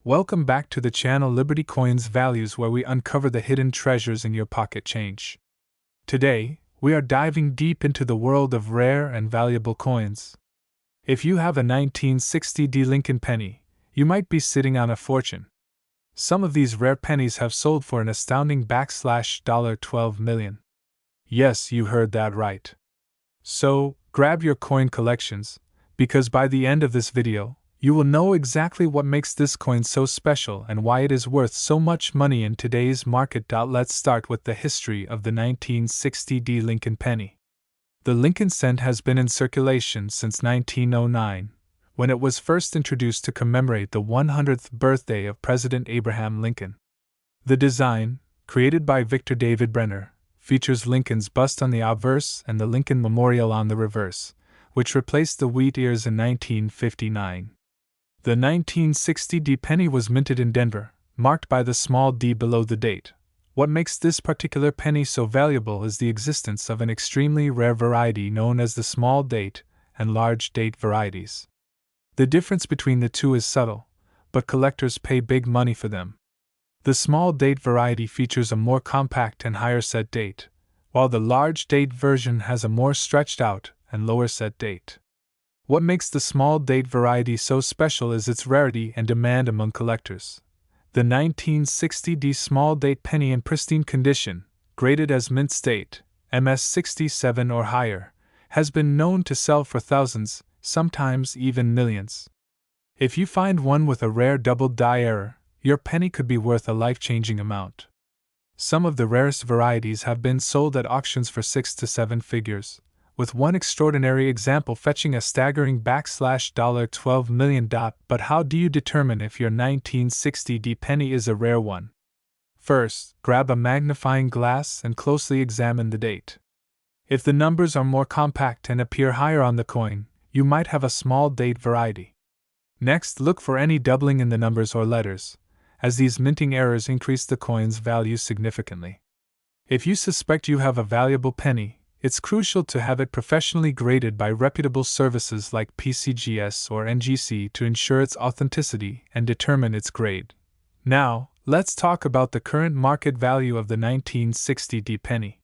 Welcome back to the channel Liberty Coins Values, where we uncover the hidden treasures in your pocket change. Today, we are diving deep into the world of rare and valuable coins. If you have a 1960 Lincoln penny, you might be sitting on a fortune. Some of these rare pennies have sold for an astounding $12 million. Yes, you heard that right. So, grab your coin collections, because by the end of this video, you will know exactly what makes this coin so special and why it is worth so much money in today's market. Let's start with the history of the 1960 Lincoln penny. The Lincoln cent has been in circulation since 1909, when it was first introduced to commemorate the 100th birthday of President Abraham Lincoln. The design, created by Victor David Brenner, features Lincoln's bust on the obverse and the Lincoln Memorial on the reverse, which replaced the wheat ears in 1959. The 1960 penny was minted in Denver, marked by the small d below the date. What makes this particular penny so valuable is the existence of an extremely rare variety known as the small date and large date varieties. The difference between the two is subtle, but collectors pay big money for them. The small date variety features a more compact and higher set date, while the large date version has a more stretched out and lower set date. What makes the small date variety so special is its rarity and demand among collectors. The 1960 small date penny in pristine condition, graded as mint state, MS67 or higher, has been known to sell for thousands, sometimes even millions. If you find one with a rare double die error, your penny could be worth a life-changing amount. Some of the rarest varieties have been sold at auctions for 6 to 7 figures, with one extraordinary example fetching a staggering $12 million. But how do you determine if your 1960 penny is a rare one? First, grab a magnifying glass and closely examine the date. If the numbers are more compact and appear higher on the coin, you might have a small date variety. Next, look for any doubling in the numbers or letters, as these minting errors increase the coin's value significantly. If you suspect you have a valuable penny, it's crucial to have it professionally graded by reputable services like PCGS or NGC to ensure its authenticity and determine its grade. Now, let's talk about the current market value of the 1960 penny.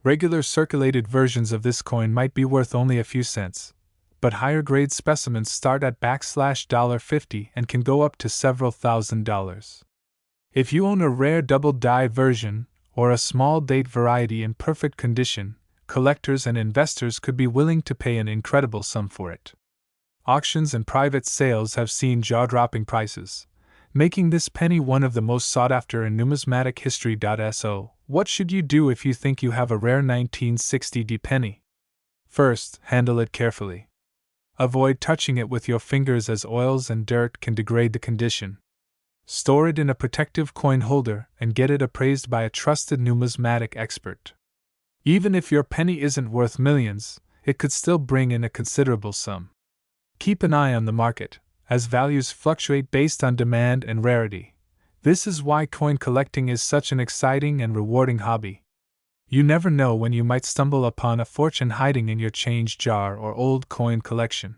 Regular circulated versions of this coin might be worth only a few cents, but higher grade specimens start at $50 and can go up to several $1,000s. If you own a rare double die version or a small date variety in perfect condition, collectors and investors could be willing to pay an incredible sum for it. Auctions and private sales have seen jaw-dropping prices, making this penny one of the most sought-after in numismatic history. So, what should you do if you think you have a rare 1960 penny? First, handle it carefully. Avoid touching it with your fingers, as oils and dirt can degrade the condition. Store it in a protective coin holder and get it appraised by a trusted numismatic expert. Even if your penny isn't worth millions, it could still bring in a considerable sum. Keep an eye on the market, as values fluctuate based on demand and rarity. This is why coin collecting is such an exciting and rewarding hobby. You never know when you might stumble upon a fortune hiding in your change jar or old coin collection.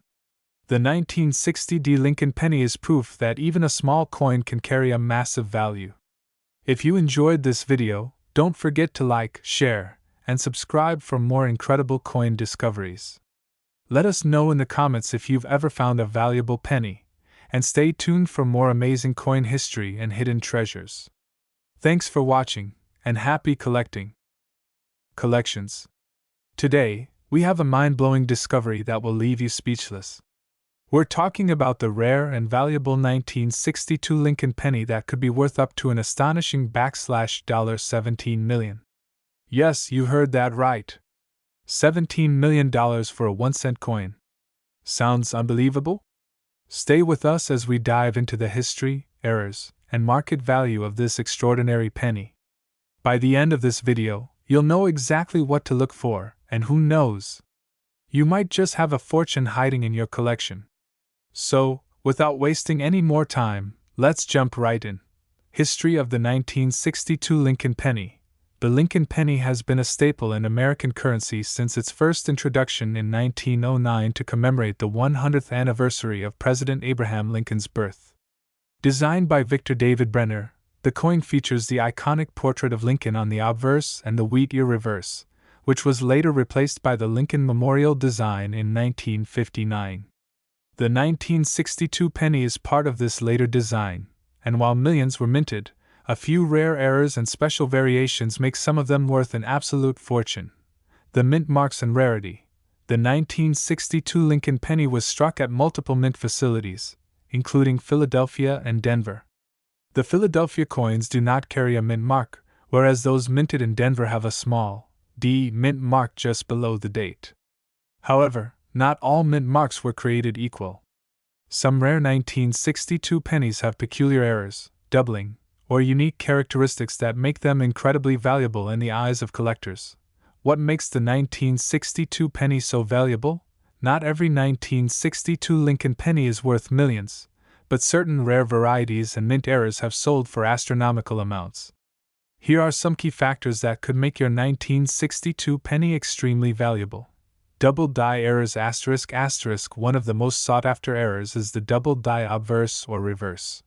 The 1960 Lincoln penny is proof that even a small coin can carry a massive value. If you enjoyed this video, don't forget to like, share, and subscribe for more incredible coin discoveries. Let us know in the comments if you've ever found a valuable penny, and stay tuned for more amazing coin history and hidden treasures. Thanks for watching, and happy collecting. Collections. Today, we have a mind-blowing discovery that will leave you speechless. We're talking about the rare and valuable 1962 Lincoln penny that could be worth up to an astonishing $17 million. Yes, you heard that right. $17 million for a 1-cent coin. Sounds unbelievable? Stay with us as we dive into the history, errors, and market value of this extraordinary penny. By the end of this video, you'll know exactly what to look for, and who knows, you might just have a fortune hiding in your collection. So, without wasting any more time, let's jump right in. History of the 1962 Lincoln penny. The Lincoln penny has been a staple in American currency since its first introduction in 1909 to commemorate the 100th anniversary of President Abraham Lincoln's birth. Designed by Victor David Brenner, the coin features the iconic portrait of Lincoln on the obverse and the wheat ear reverse, which was later replaced by the Lincoln Memorial design in 1959. The 1962 penny is part of this later design, and while millions were minted, a few rare errors and special variations make some of them worth an absolute fortune. The mint marks and rarity. The 1962 Lincoln penny was struck at multiple mint facilities, including Philadelphia and Denver. The Philadelphia coins do not carry a mint mark, whereas those minted in Denver have a small D mint mark just below the date. However, not all mint marks were created equal. Some rare 1962 pennies have peculiar errors, doubling, or unique characteristics that make them incredibly valuable in the eyes of collectors. What makes the 1962 penny so valuable? Not every 1962 Lincoln penny is worth millions, but certain rare varieties and mint errors have sold for astronomical amounts. Here are some key factors that could make your 1962 penny extremely valuable. Double die errors ***. One of the most sought-after errors is the double die obverse or reverse.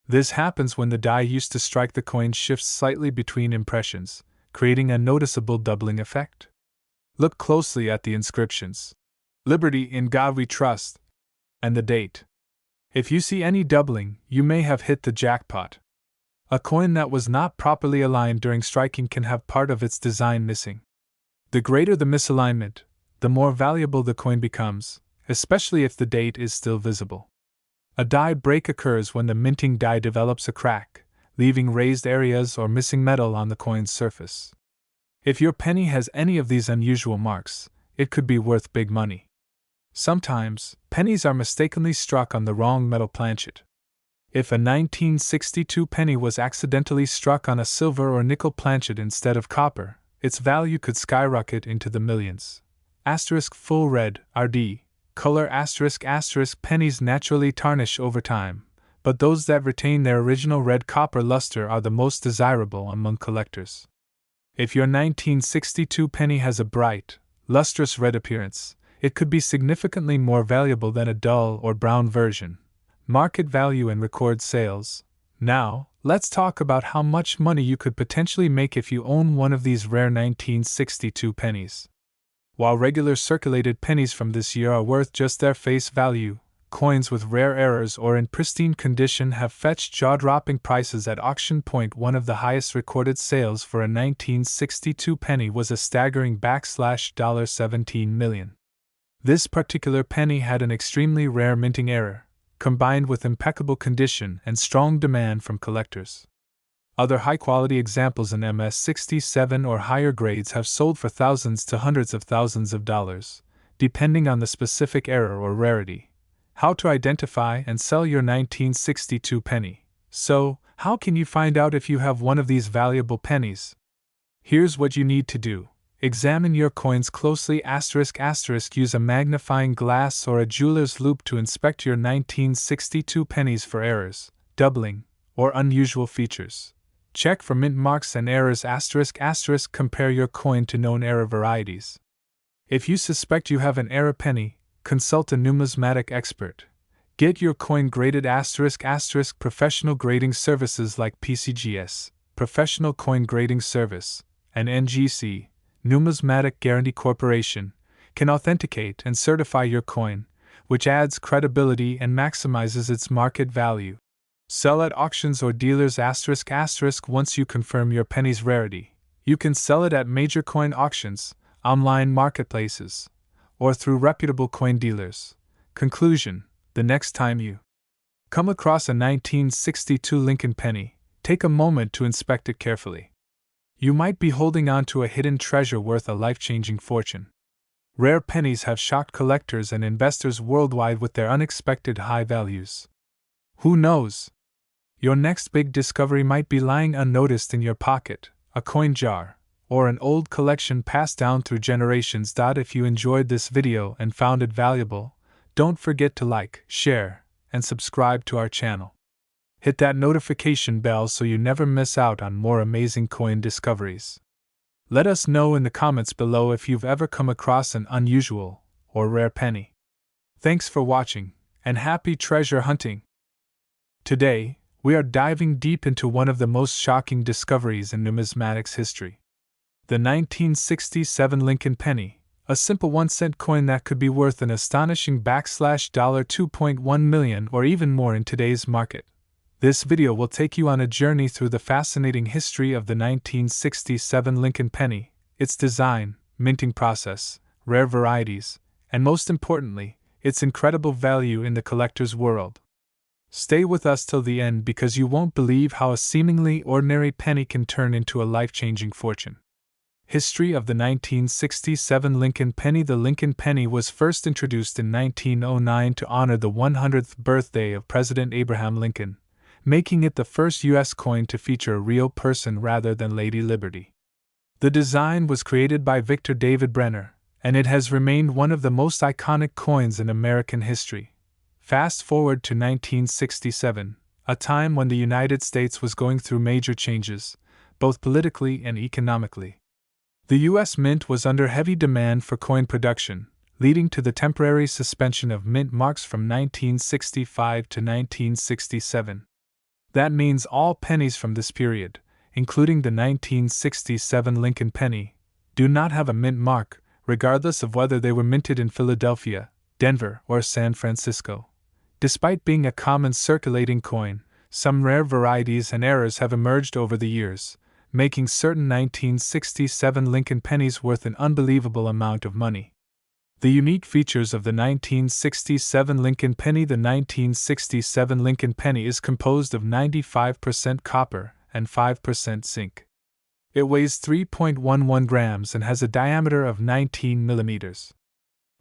This happens when the die used to strike the coin shifts slightly between impressions, creating a noticeable doubling effect. Look closely at the inscriptions. Liberty, in God we trust, and the date. If you see any doubling, you may have hit the jackpot. A coin that was not properly aligned during striking can have part of its design missing. The greater the misalignment, the more valuable the coin becomes, especially if the date is still visible. A die break occurs when the minting die develops a crack, leaving raised areas or missing metal on the coin's surface. If your penny has any of these unusual marks, it could be worth big money. Sometimes, pennies are mistakenly struck on the wrong metal planchet. If a 1962 penny was accidentally struck on a silver or nickel planchet instead of copper, its value could skyrocket into the millions. Full red, RD, color ***. Pennies naturally tarnish over time, but those that retain their original red copper luster are the most desirable among collectors. If your 1962 penny has a bright, lustrous red appearance, it could be significantly more valuable than a dull or brown version. Market value and record sales. Now, let's talk about how much money you could potentially make if you own one of these rare 1962 pennies. While regular circulated pennies from this year are worth just their face value, coins with rare errors or in pristine condition have fetched jaw-dropping prices at auction point. One of the highest recorded sales for a 1962 penny was a staggering $17 million. This particular penny had an extremely rare minting error, combined with impeccable condition and strong demand from collectors. Other high-quality examples in MS-67 or higher grades have sold for thousands to hundreds of thousands of dollars, depending on the specific error or rarity. How to identify and sell your 1962 penny. So, how can you find out if you have one of these valuable pennies? Here's what you need to do. Examine your coins closely ***. Use a magnifying glass or a jeweler's loupe to inspect your 1962 pennies for errors, doubling, or unusual features. Check for mint marks and errors ***. Compare your coin to known error varieties. If you suspect you have an error penny, consult a numismatic expert. Get your coin graded ***. Professional grading services like PCGS, Professional Coin Grading Service, and NGC, Numismatic Guarantee Corporation, can authenticate and certify your coin, which adds credibility and maximizes its market value. Sell at auctions or dealers ***. Once you confirm your penny's rarity, you can sell it at major coin auctions, online marketplaces, or through reputable coin dealers. Conclusion: the next time you come across a 1962 Lincoln penny, take a moment to inspect it carefully. You might be holding on to a hidden treasure worth a life-changing fortune. Rare pennies have shocked collectors and investors worldwide with their unexpected high values. Who knows? Your next big discovery might be lying unnoticed in your pocket, a coin jar, or an old collection passed down through generations. If you enjoyed this video and found it valuable, don't forget to like, share, and subscribe to our channel. Hit that notification bell so you never miss out on more amazing coin discoveries. Let us know in the comments below if you've ever come across an unusual or rare penny. Thanks for watching, and happy treasure hunting! Today, we are diving deep into one of the most shocking discoveries in numismatics history. The 1967 Lincoln penny, a simple 1-cent coin that could be worth an astonishing $2.1 million or even more in today's market. This video will take you on a journey through the fascinating history of the 1967 Lincoln penny, its design, minting process, rare varieties, and most importantly, its incredible value in the collector's world. Stay with us till the end because you won't believe how a seemingly ordinary penny can turn into a life-changing fortune. History of the 1967 Lincoln penny. The Lincoln penny was first introduced in 1909 to honor the 100th birthday of President Abraham Lincoln, making it the first U.S. coin to feature a real person rather than Lady Liberty. The design was created by Victor David Brenner, and it has remained one of the most iconic coins in American history. Fast forward to 1967, a time when the United States was going through major changes, both politically and economically. The U.S. Mint was under heavy demand for coin production, leading to the temporary suspension of mint marks from 1965 to 1967. That means all pennies from this period, including the 1967 Lincoln penny, do not have a mint mark, regardless of whether they were minted in Philadelphia, Denver, or San Francisco. Despite being a common circulating coin, some rare varieties and errors have emerged over the years, making certain 1967 Lincoln pennies worth an unbelievable amount of money. The unique features of the 1967 Lincoln penny. The 1967 Lincoln penny is composed of 95% copper and 5% zinc. It weighs 3.11 grams and has a diameter of 19 millimeters.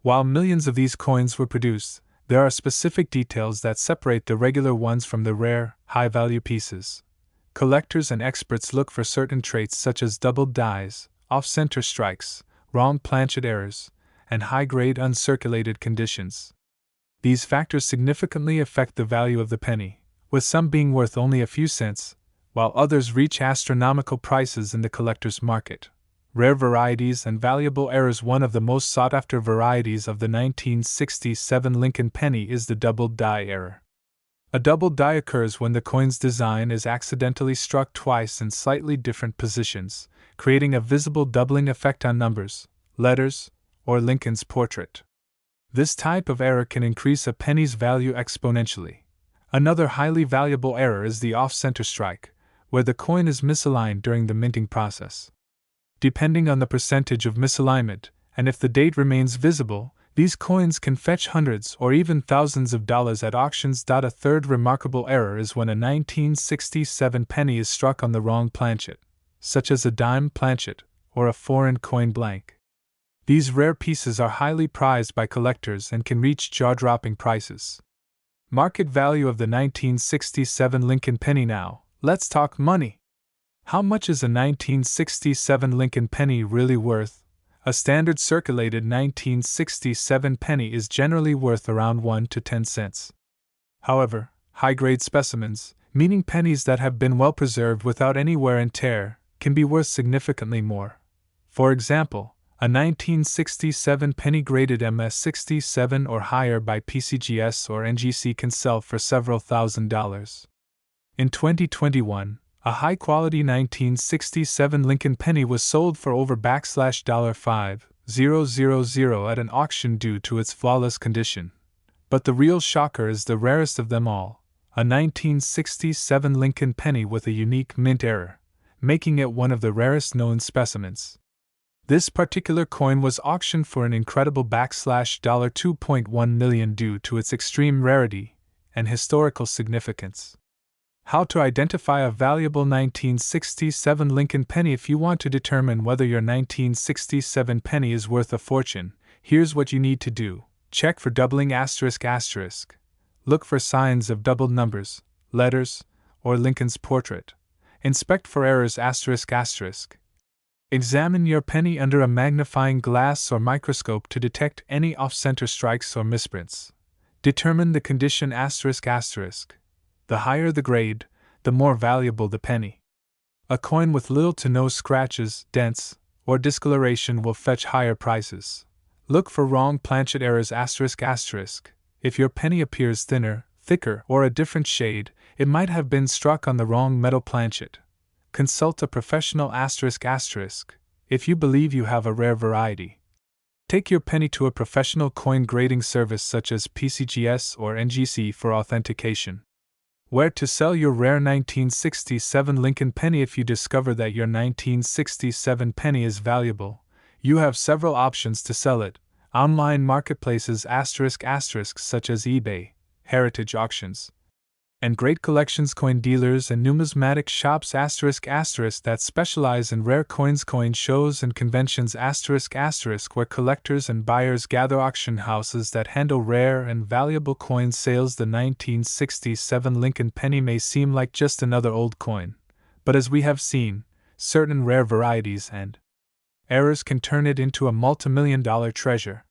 While millions of these coins were produced, there are specific details that separate the regular ones from the rare, high-value pieces. Collectors and experts look for certain traits such as doubled dies, off-center strikes, wrong planchet errors, and high-grade uncirculated conditions. These factors significantly affect the value of the penny, with some being worth only a few cents, while others reach astronomical prices in the collector's market. Rare varieties and valuable errors. One of the most sought-after varieties of the 1967 Lincoln penny is the doubled die error. A doubled die occurs when the coin's design is accidentally struck twice in slightly different positions, creating a visible doubling effect on numbers, letters, or Lincoln's portrait. This type of error can increase a penny's value exponentially. Another highly valuable error is the off-center strike, where the coin is misaligned during the minting process. Depending on the percentage of misalignment, and if the date remains visible, these coins can fetch hundreds or even thousands of dollars at auctions. A third remarkable error is when a 1967 penny is struck on the wrong planchet, such as a dime planchet or a foreign coin blank. These rare pieces are highly prized by collectors and can reach jaw-dropping prices. Market value of the 1967 Lincoln penny. Now, let's talk money. How much is a 1967 Lincoln penny really worth? A standard circulated 1967 penny is generally worth around 1 to 10 cents. However, high-grade specimens, meaning pennies that have been well preserved without any wear and tear, can be worth significantly more. For example, a 1967 penny graded MS67 or higher by PCGS or NGC can sell for several $1,000s. In 2021, a high-quality 1967 Lincoln penny was sold for over $5,000 at an auction due to its flawless condition. But the real shocker is the rarest of them all, a 1967 Lincoln penny with a unique mint error, making it one of the rarest known specimens. This particular coin was auctioned for an incredible $2.1 million due to its extreme rarity and historical significance. How to identify a valuable 1967 Lincoln penny. If you want to determine whether your 1967 penny is worth a fortune, here's what you need to do. Check for doubling ***. Look for signs of doubled numbers, letters, or Lincoln's portrait. Inspect for errors ***. Examine your penny under a magnifying glass or microscope to detect any off-center strikes or misprints. Determine the condition ***. The higher the grade, the more valuable the penny. A coin with little to no scratches, dents, or discoloration will fetch higher prices. Look for wrong planchet errors ***. If your penny appears thinner, thicker, or a different shade, it might have been struck on the wrong metal planchet. Consult a professional if you believe you have a rare variety. Take your penny to a professional coin grading service such as PCGS or NGC for authentication. Where to sell your rare 1967 Lincoln penny? If you discover that your 1967 penny is valuable, you have several options to sell it. Online marketplaces such as eBay, heritage auctions, and great collections, coin dealers and numismatic shops that specialize in rare coins, coin shows and conventions where collectors and buyers gather, auction houses that handle rare and valuable coin sales. The 1967 Lincoln penny may seem like just another old coin, but as we have seen, certain rare varieties and errors can turn it into a multimillion-dollar treasure.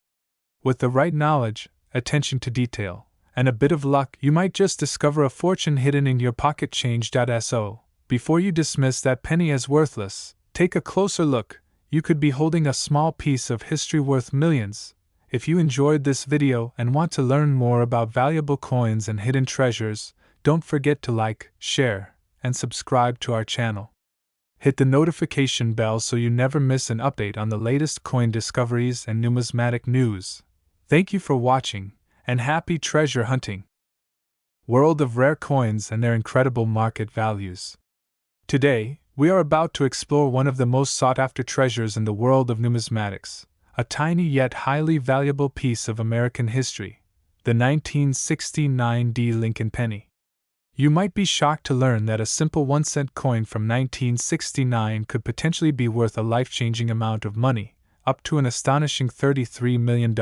With the right knowledge, attention to detail, and a bit of luck, you might just discover a fortune hidden in your pocket change. So, before you dismiss that penny as worthless, take a closer look. You could be holding a small piece of history worth millions. If you enjoyed this video and want to learn more about valuable coins and hidden treasures, don't forget to like, share, and subscribe to our channel. Hit the notification bell so you never miss an update on the latest coin discoveries and numismatic news. Thank you for watching, and happy treasure hunting! World of rare coins and their incredible market values. Today, we are about to explore one of the most sought-after treasures in the world of numismatics, a tiny yet highly valuable piece of American history, the 1969 Lincoln penny. You might be shocked to learn that a simple 1-cent coin from 1969 could potentially be worth a life-changing amount of money, up to an astonishing $33 million.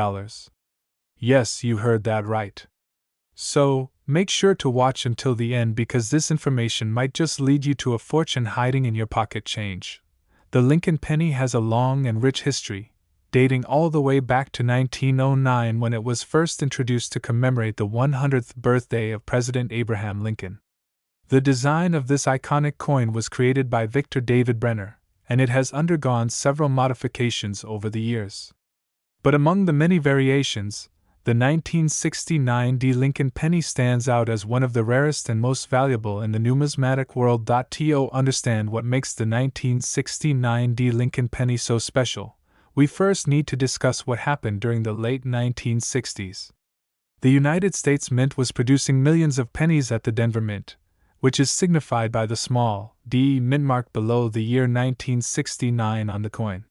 Yes, you heard that right. So, make sure to watch until the end because this information might just lead you to a fortune hiding in your pocket change. The Lincoln penny has a long and rich history, dating all the way back to 1909 when it was first introduced to commemorate the 100th birthday of President Abraham Lincoln. The design of this iconic coin was created by Victor David Brenner, and it has undergone several modifications over the years. But among the many variations, the 1969 Lincoln penny stands out as one of the rarest and most valuable in the numismatic world. To understand what makes the 1969 Lincoln penny so special, we first need to discuss what happened during the late 1960s. The United States Mint was producing millions of pennies at the Denver Mint, which is signified by the small D mint mark below the year 1969 on the coin.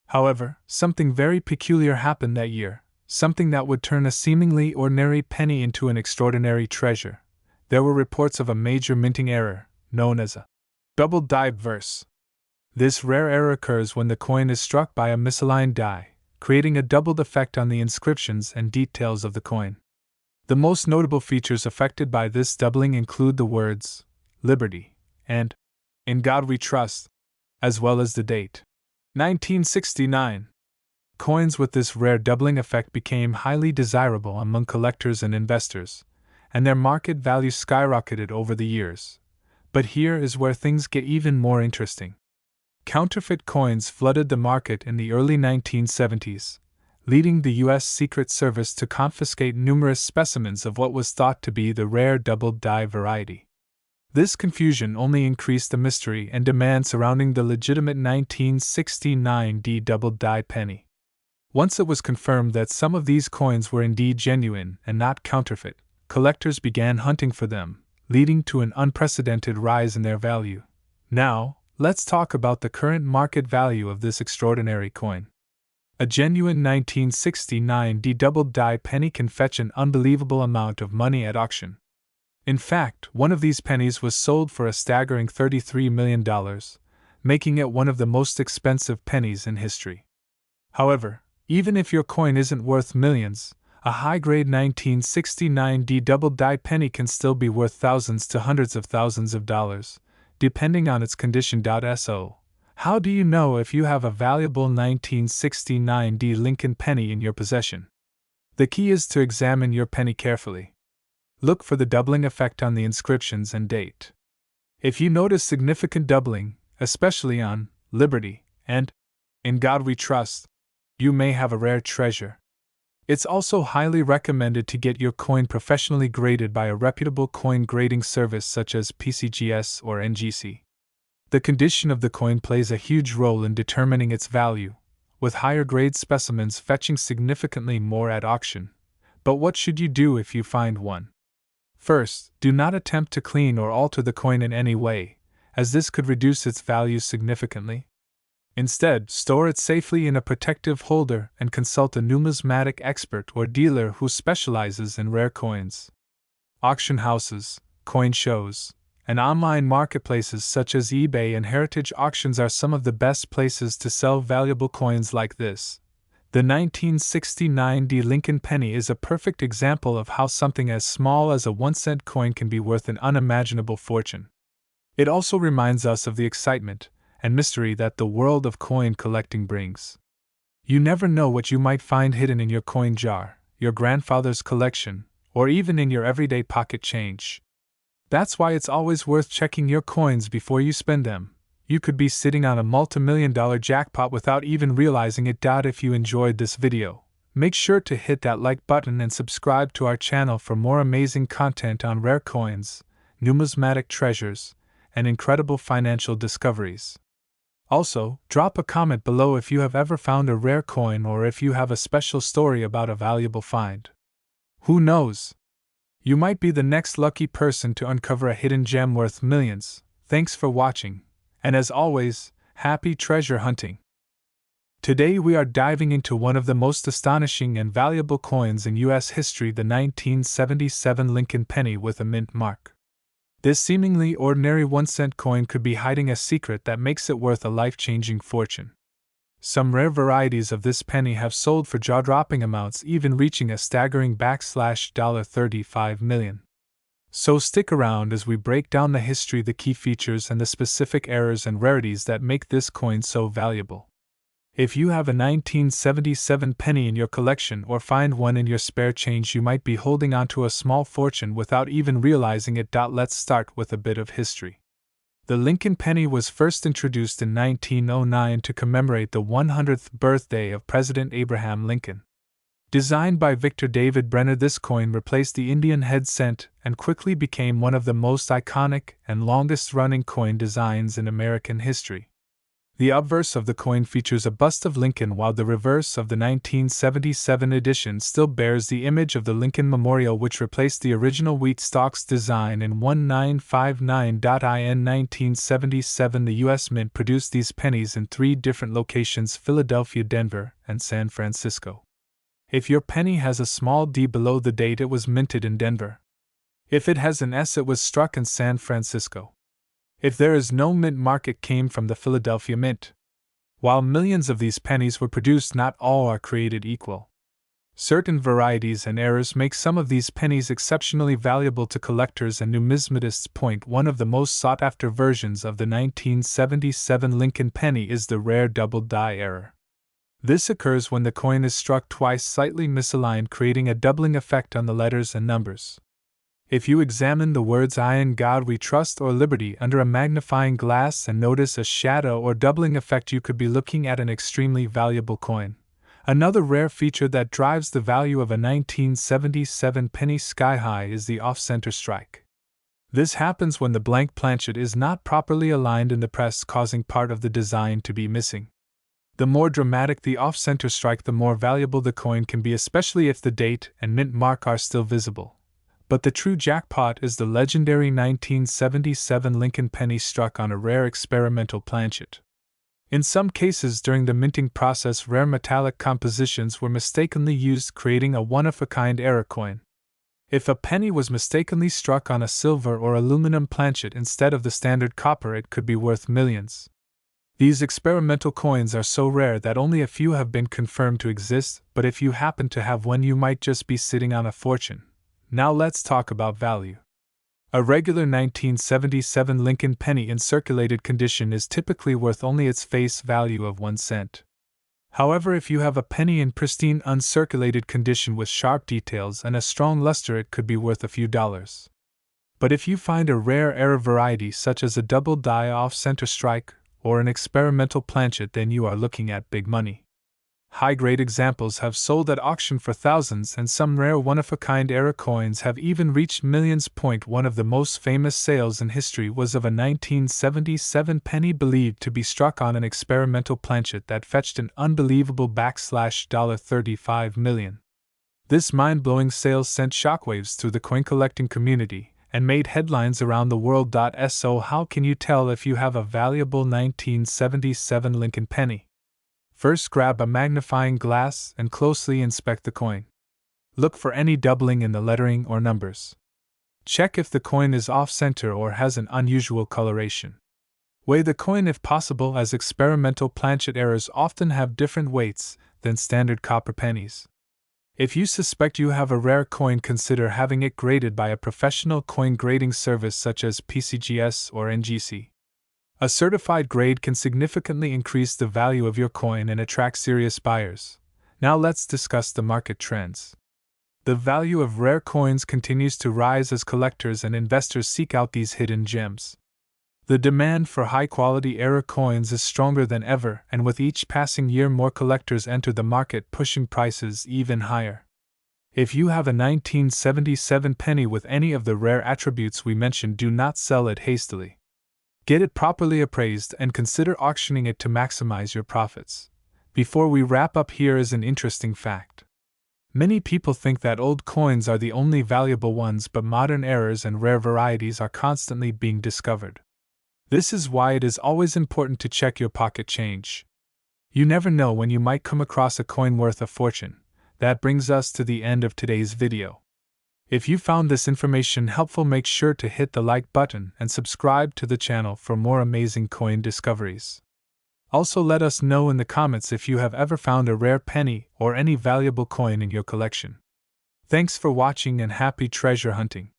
However, something very peculiar happened that year. Something that would turn a seemingly ordinary penny into an extraordinary treasure. There were reports of a major minting error, known as a double die verse. This rare error occurs when the coin is struck by a misaligned die, creating a doubled effect on the inscriptions and details of the coin. The most notable features affected by this doubling include the words, Liberty, and In God We Trust, as well as the date, 1969. Coins with this rare doubling effect became highly desirable among collectors and investors, and their market value skyrocketed over the years. But here is where things get even more interesting. Counterfeit coins flooded the market in the early 1970s, leading the U.S. Secret Service to confiscate numerous specimens of what was thought to be the rare double die variety. This confusion only increased the mystery and demand surrounding the legitimate 1969 double die penny. Once it was confirmed that some of these coins were indeed genuine and not counterfeit, collectors began hunting for them, leading to an unprecedented rise in their value. Now, let's talk about the current market value of this extraordinary coin. A genuine 1969 double die penny can fetch an unbelievable amount of money at auction. In fact, one of these pennies was sold for a staggering $33 million, making it one of the most expensive pennies in history. However, even if your coin isn't worth millions, a high-grade 1969 double die penny can still be worth thousands to hundreds of thousands of dollars, depending on its condition. So, how do you know if you have a valuable 1969 Lincoln penny in your possession? The key is to examine your penny carefully. Look for the doubling effect on the inscriptions and date. If you notice significant doubling, especially on Liberty and In God We Trust, you may have a rare treasure. It's also highly recommended to get your coin professionally graded by a reputable coin grading service such as PCGS or NGC. The condition of the coin plays a huge role in determining its value, with higher grade specimens fetching significantly more at auction. But what should you do if you find one? First, do not attempt to clean or alter the coin in any way, as this could reduce its value significantly. Instead, store it safely in a protective holder and consult a numismatic expert or dealer who specializes in rare coins. Auction houses, coin shows, and online marketplaces such as eBay and heritage auctions are some of the best places to sell valuable coins like this. The 1969 D Lincoln penny is a perfect example of how something as small as a 1-cent coin can be worth an unimaginable fortune. It also reminds us of the excitement and mystery that the world of coin collecting brings. You never know what you might find hidden in your coin jar, your grandfather's collection, or even in your everyday pocket change. That's why it's always worth checking your coins before you spend them. You could be sitting on a multi-million-dollar jackpot without even realizing it. If you enjoyed this video, make sure to hit that like button and subscribe to our channel for more amazing content on rare coins, numismatic treasures, and incredible financial discoveries. Also, drop a comment below if you have ever found a rare coin or if you have a special story about a valuable find. Who knows? You might be the next lucky person to uncover a hidden gem worth millions. Thanks for watching. And as always, happy treasure hunting! Today we are diving into one of the most astonishing and valuable coins in U.S. history, the 1977 Lincoln penny with a mint mark. This seemingly ordinary 1-cent coin could be hiding a secret that makes it worth a life-changing fortune. Some rare varieties of this penny have sold for jaw-dropping amounts, even reaching a staggering $35 million. So stick around as we break down the history, the key features, and the specific errors and rarities that make this coin so valuable. If you have a 1977 penny in your collection or find one in your spare change, you might be holding onto a small fortune without even realizing it. Let's start with a bit of history. The Lincoln penny was first introduced in 1909 to commemorate the 100th birthday of President Abraham Lincoln. Designed by Victor David Brenner, this coin replaced the Indian head cent and quickly became one of the most iconic and longest-running coin designs in American history. The obverse of the coin features a bust of Lincoln, while the reverse of the 1977 edition still bears the image of the Lincoln Memorial, which replaced the original wheat stalks design in 1959. In 1977, the U.S. Mint produced these pennies in 3 different locations: Philadelphia, Denver, and San Francisco. If your penny has a small d below the date, it was minted in Denver. If it has an S, it was struck in San Francisco. If there is no mint mark, it came from the Philadelphia Mint. While millions of these pennies were produced, not all are created equal. Certain varieties and errors make some of these pennies exceptionally valuable to collectors and numismatists. One of the most sought-after versions of the 1977 Lincoln penny is the rare double die error. This occurs when the coin is struck twice, slightly misaligned, creating a doubling effect on the letters and numbers. If you examine the words "I in God we trust" or "Liberty" under a magnifying glass and notice a shadow or doubling effect, you could be looking at an extremely valuable coin. Another rare feature that drives the value of a 1977 penny sky high is the off-center strike. This happens when the blank planchet is not properly aligned in the press, causing part of the design to be missing. The more dramatic the off-center strike, the more valuable the coin can be, especially if the date and mint mark are still visible. But the true jackpot is the legendary 1977 Lincoln penny struck on a rare experimental planchet. In some cases during the minting process, rare metallic compositions were mistakenly used, creating a one-of-a-kind error coin. If a penny was mistakenly struck on a silver or aluminum planchet instead of the standard copper, it could be worth millions. These experimental coins are so rare that only a few have been confirmed to exist, but if you happen to have one, you might just be sitting on a fortune. Now let's talk about value. A regular 1977 Lincoln penny in circulated condition is typically worth only its face value of 1 cent. However, if you have a penny in pristine uncirculated condition with sharp details and a strong luster, it could be worth a few dollars. But if you find a rare error variety such as a double die off-center strike or an experimental planchet, then you are looking at big money. High-grade examples have sold at auction for thousands, and some rare one-of-a-kind era coins have even reached millions. One of the most famous sales in history was of a 1977 penny believed to be struck on an experimental planchet that fetched an unbelievable $35 million. This mind-blowing sale sent shockwaves through the coin collecting community and made headlines around the world. So how can you tell if you have a valuable 1977 Lincoln penny? First, grab a magnifying glass and closely inspect the coin. Look for any doubling in the lettering or numbers. Check if the coin is off-center or has an unusual coloration. Weigh the coin if possible, as experimental planchet errors often have different weights than standard copper pennies. If you suspect you have a rare coin, consider having it graded by a professional coin grading service such as PCGS or NGC. A certified grade can significantly increase the value of your coin and attract serious buyers. Now let's discuss the market trends. The value of rare coins continues to rise as collectors and investors seek out these hidden gems. The demand for high-quality era coins is stronger than ever, and with each passing year more collectors enter the market, pushing prices even higher. If you have a 1977 penny with any of the rare attributes we mentioned, do not sell it hastily. Get it properly appraised and consider auctioning it to maximize your profits. Before we wrap up, here is an interesting fact. Many people think that old coins are the only valuable ones, but modern errors and rare varieties are constantly being discovered. This is why it is always important to check your pocket change. You never know when you might come across a coin worth a fortune. That brings us to the end of today's video. If you found this information helpful, make sure to hit the like button and subscribe to the channel for more amazing coin discoveries. Also, let us know in the comments if you have ever found a rare penny or any valuable coin in your collection. Thanks for watching and happy treasure hunting.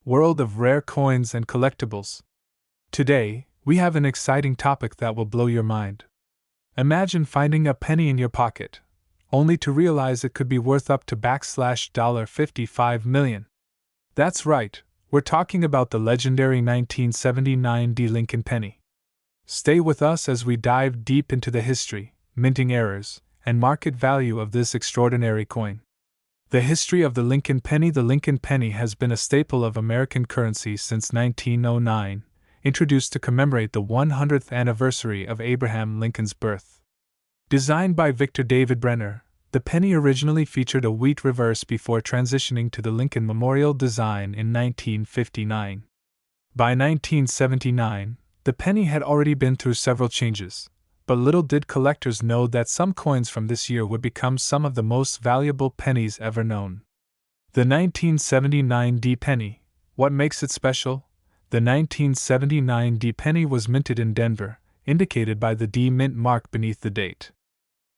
World of rare coins and collectibles. Today, we have an exciting topic that will blow your mind. Imagine finding a penny in your pocket, only to realize it could be worth up to $55 million. That's right, we're talking about the legendary 1979 Lincoln penny. Stay with us as we dive deep into the history, minting errors, and market value of this extraordinary coin. The history of the Lincoln penny. The Lincoln penny has been a staple of American currency since 1909, introduced to commemorate the 100th anniversary of Abraham Lincoln's birth. Designed by Victor David Brenner, the penny originally featured a wheat reverse before transitioning to the Lincoln Memorial design in 1959. By 1979, the penny had already been through several changes, but little did collectors know that some coins from this year would become some of the most valuable pennies ever known. The 1979 D penny. What makes it special? The 1979 D penny was minted in Denver, indicated by the D mint mark beneath the date.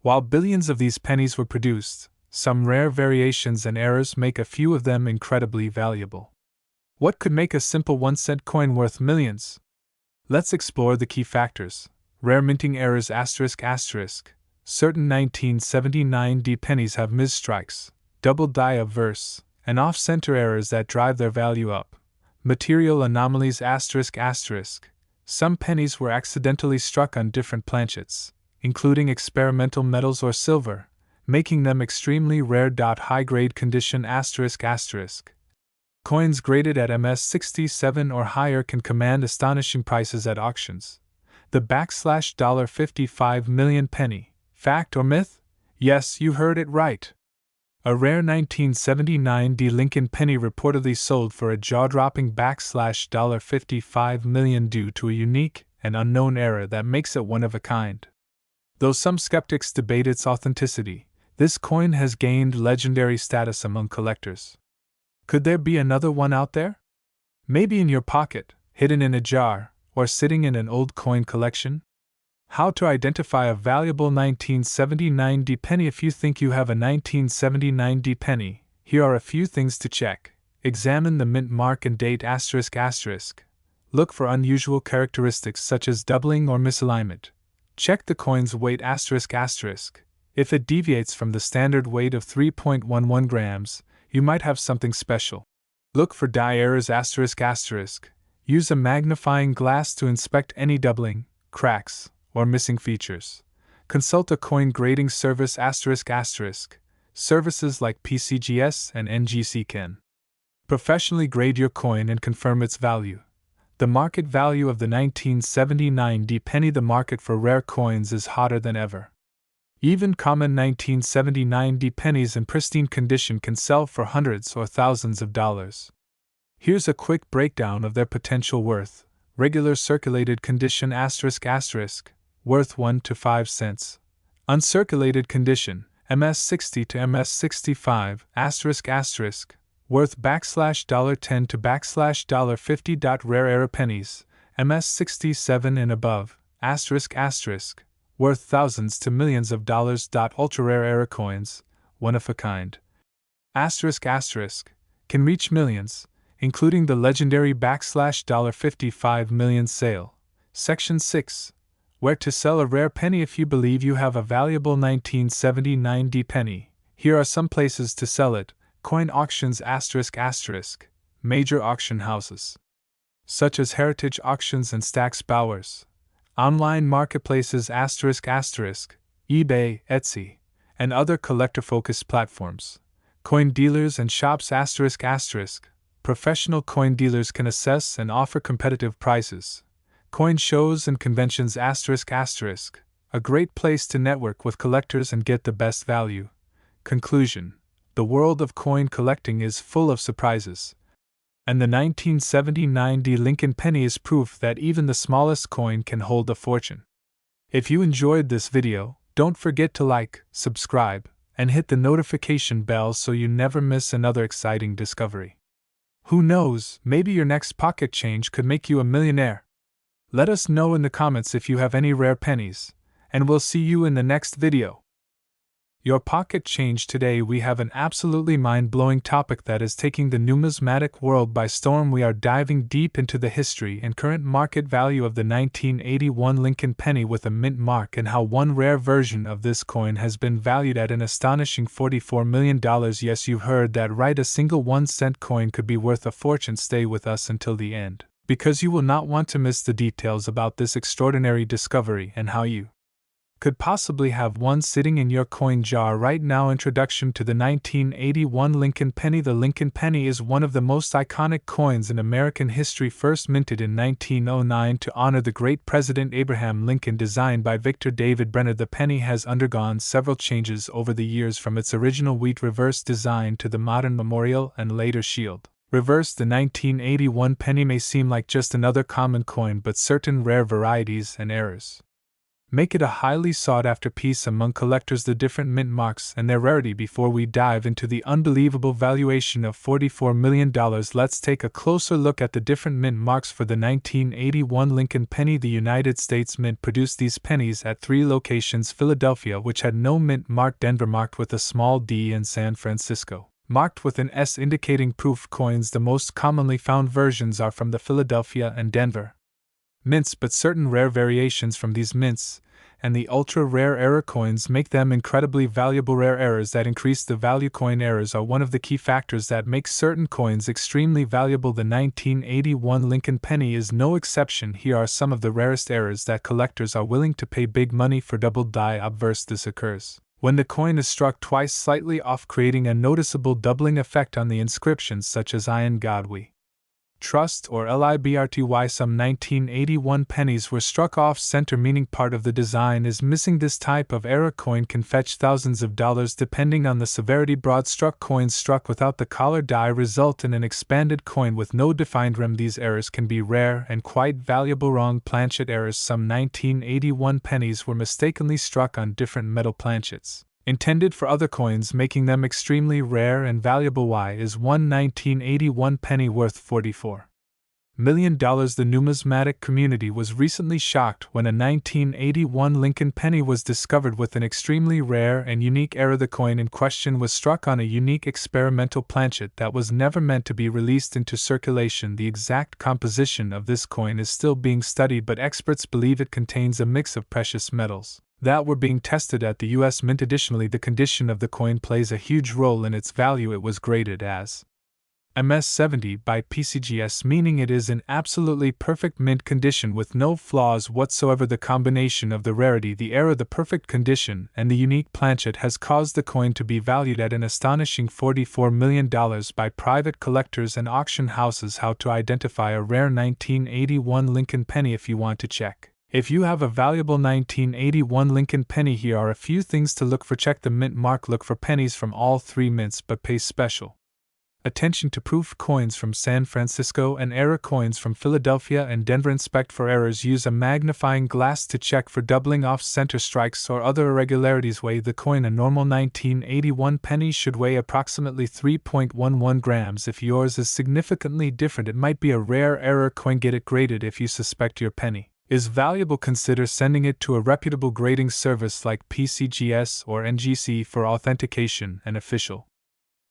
While billions of these pennies were produced, some rare variations and errors make a few of them incredibly valuable. What could make a simple 1-cent coin worth millions? Let's explore the key factors. Rare minting errors ***. Certain 1979 D pennies have misstrikes, double die obverse, and off-center errors that drive their value up. Material anomalies ***. Some pennies were accidentally struck on different planchets, including experimental metals or silver, making them extremely rare. High-grade condition ***. Coins graded at MS-67 or higher can command astonishing prices at auctions. The $55 million penny. Fact or myth? Yes, you heard it right. A rare 1979 D Lincoln penny reportedly sold for a jaw-dropping $55 million due to a unique and unknown error that makes it one of a kind. Though some skeptics debate its authenticity, this coin has gained legendary status among collectors. Could there be another one out there? Maybe in your pocket, hidden in a jar, or sitting in an old coin collection? How to identify a valuable 1979 D penny? If you think you have a 1979 D penny, here are a few things to check. Examine the mint mark and date ***. Look for unusual characteristics such as doubling or misalignment. Check the coin's weight ***. If it deviates from the standard weight of 3.11 grams, you might have something special. Look for die errors ***. Use a magnifying glass to inspect any doubling, cracks, or missing features. Consult a coin grading service ***. Services like PCGS and NGC can professionally grade your coin and confirm its value. The market value of the 1979 D-penny. The market for rare coins is hotter than ever. Even common 1979 D-pennies in pristine condition can sell for hundreds or thousands of dollars. Here's a quick breakdown of their potential worth. Regular circulated condition ***, worth 1 to 5 cents. Uncirculated condition, MS60 to MS65, ***, worth $10 to $50. Rare era pennies, MS67 and above, ***, worth thousands to millions of dollars. Ultra rare era coins, one of a kind, ***, can reach millions, including the legendary $55 million sale. Section 6. Where to sell a rare penny. If you believe you have a valuable 1979 D-penny, here are some places to sell it. Coin auctions ***, major auction houses, such as Heritage Auctions and Stack's Bowers. Online marketplaces ***, eBay, Etsy, and other collector-focused platforms. Coin dealers and shops ***, professional coin dealers can assess and offer competitive prices. Coin shows and conventions ***, a great place to network with collectors and get the best value. Conclusion: the world of coin collecting is full of surprises, and the 1979 D Lincoln penny is proof that even the smallest coin can hold a fortune. If you enjoyed this video, don't forget to like, subscribe, and hit the notification bell so you never miss another exciting discovery. Who knows, maybe your next pocket change could make you a millionaire. Let us know in the comments if you have any rare pennies, and we'll see you in the next video. Your pocket change. Today we have an absolutely mind-blowing topic that is taking the numismatic world by storm. We are diving deep into the history and current market value of the 1981 Lincoln penny with a mint mark, and how one rare version of this coin has been valued at an astonishing $44 million. Yes, you heard that right, a single 1-cent coin could be worth a fortune. Stay with us until the end, because you will not want to miss the details about this extraordinary discovery and how you could possibly have one sitting in your coin jar right now. Introduction to the 1981 Lincoln penny. The Lincoln penny is one of the most iconic coins in American history. First minted in 1909 to honor the great President Abraham Lincoln, designed by Victor David Brenner, the penny has undergone several changes over the years, from its original wheat reverse design to the modern memorial and later shield reverse. The 1981 penny may seem like just another common coin, but certain rare varieties and errors make it a highly sought-after piece among collectors. The different mint marks and their rarity. Before we dive into the unbelievable valuation of $44 million, let's take a closer look at the different mint marks for the 1981 Lincoln penny. The United States Mint produced these pennies at 3 locations: Philadelphia, which had no mint mark; Denver, marked with a small d; and San Francisco, marked with an S, indicating proof coins. The most commonly found versions are from the Philadelphia and Denver mints, but certain rare variations from these mints and the ultra-rare error coins make them incredibly valuable. Rare errors that increase the value. Coin errors are one of the key factors that make certain coins extremely valuable. The 1981 Lincoln penny is no exception. Here are some of the rarest errors that collectors are willing to pay big money for. Double die obverse. This occurs when the coin is struck twice slightly off, creating a noticeable doubling effect on the inscriptions, such as "I in God We Trust" or "Liberty." Some 1981 pennies were struck off center, meaning part of the design is missing. This type of error coin can fetch thousands of dollars depending on the severity. Broad struck coins struck without the collar die result in an expanded coin with no defined rim. These errors can be rare and quite valuable. Wrong planchet errors. Some 1981 pennies were mistakenly struck on different metal planchets intended for other coins, making them extremely rare and valuable. Why is one 1981 penny worth $44 million? The numismatic community was recently shocked when a 1981 Lincoln penny was discovered with an extremely rare and unique error. The coin in question was struck on a unique experimental planchet that was never meant to be released into circulation. The exact composition of this coin is still being studied, but experts believe it contains a mix of precious metals that were being tested at the U.S. Mint. Additionally, the condition of the coin plays a huge role in its value. It was graded as MS70 by PCGS, meaning it is in absolutely perfect mint condition with no flaws whatsoever. The combination of the rarity, the era, the perfect condition, and the unique planchet has caused the coin to be valued at an astonishing $44 million by private collectors and auction houses. How to identify a rare 1981 Lincoln penny? If you want to check if you have a valuable 1981 Lincoln penny, here are a few things to look for. Check the mint mark. Look for pennies from all three mints, but pay special attention to proof coins from San Francisco and error coins from Philadelphia and Denver. Inspect for errors. Use a magnifying glass to check for doubling off center strikes or other irregularities. Weigh the coin. A normal 1981 penny should weigh approximately 3.11 grams. If yours is significantly different, it might be a rare error coin. Get it graded. If you suspect your penny is valuable, consider sending it to a reputable grading service like PCGS or NGC for authentication and official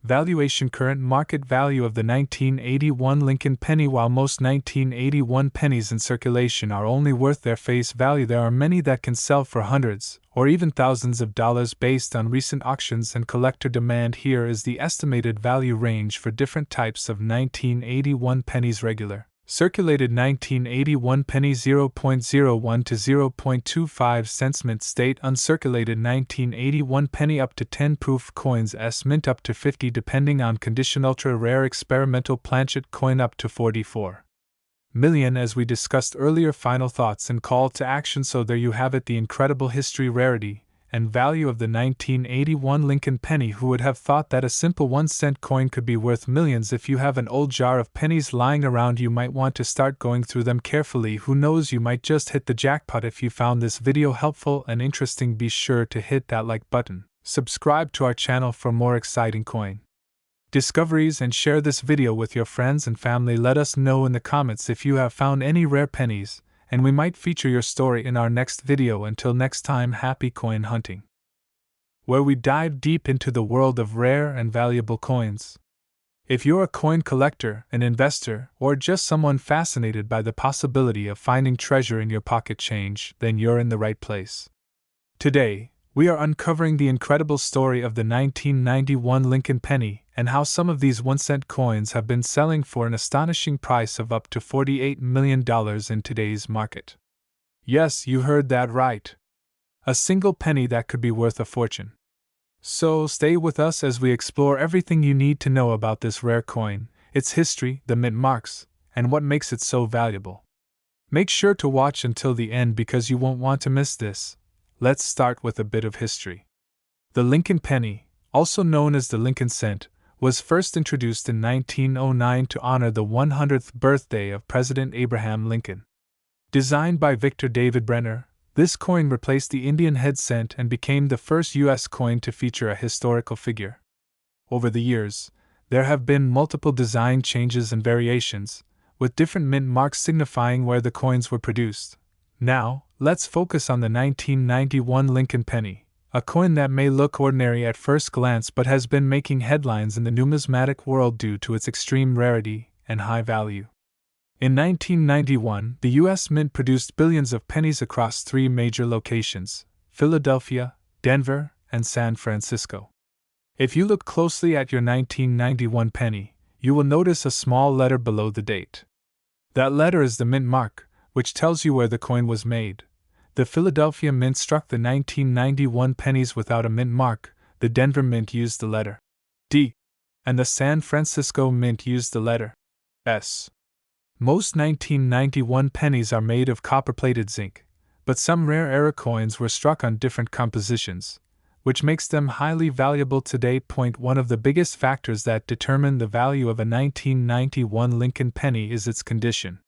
valuation. Current market value of the 1981 Lincoln penny. While most 1981 pennies in circulation are only worth their face value, there are many that can sell for hundreds or even thousands of dollars based on recent auctions and collector demand. Here is the estimated value range for different types of 1981 pennies. Regular circulated 1981 penny 0.01 to 0.25 cents. Mint state uncirculated 1981 penny up to 10. Proof coins S mint up to 50 depending on condition. Ultra rare experimental planchet coin up to 44 million. As we discussed earlier, final thoughts and call to action. So there you have it, the incredible history, rarity, and value of the 1981 Lincoln penny. Who would have thought that a simple 1-cent coin could be worth millions? If you have an old jar of pennies lying around, you might want to start going through them carefully. Who knows, you might just hit the jackpot. If you found this video helpful and interesting, be sure to hit that like button, subscribe to our channel for more exciting coin discoveries, and share this video with your friends and family. Let us know in the comments if you have found any rare pennies, and we might feature your story in our next video. Until next time, happy coin hunting, where we dive deep into the world of rare and valuable coins. If you're a coin collector, an investor, or just someone fascinated by the possibility of finding treasure in your pocket change, then you're in the right place. Today, we are uncovering the incredible story of the 1991 Lincoln penny and how some of these 1-cent coins have been selling for an astonishing price of up to $48 million in today's market. Yes, you heard that right. A single penny that could be worth a fortune. So stay with us as we explore everything you need to know about this rare coin, its history, the mint marks, and what makes it so valuable. Make sure to watch until the end because you won't want to miss this. Let's start with a bit of history. The Lincoln penny, also known as the Lincoln cent, was first introduced in 1909 to honor the 100th birthday of President Abraham Lincoln. Designed by Victor David Brenner, this coin replaced the Indian head cent and became the first U.S. coin to feature a historical figure. Over the years, there have been multiple design changes and variations, with different mint marks signifying where the coins were produced. Now, let's focus on the 1991 Lincoln penny, a coin that may look ordinary at first glance but has been making headlines in the numismatic world due to its extreme rarity and high value. In 1991, the U.S. Mint produced billions of pennies across 3 major locations: Philadelphia, Denver, and San Francisco. If you look closely at your 1991 penny, you will notice a small letter below the date. That letter is the mint mark, which tells you where the coin was made. The Philadelphia Mint struck the 1991 pennies without a mint mark, the Denver Mint used the letter D, and the San Francisco Mint used the letter S. Most 1991 pennies are made of copper-plated zinc, but some rare era coins were struck on different compositions, which makes them highly valuable today. One of the biggest factors that determine the value of a 1991 Lincoln penny is its condition.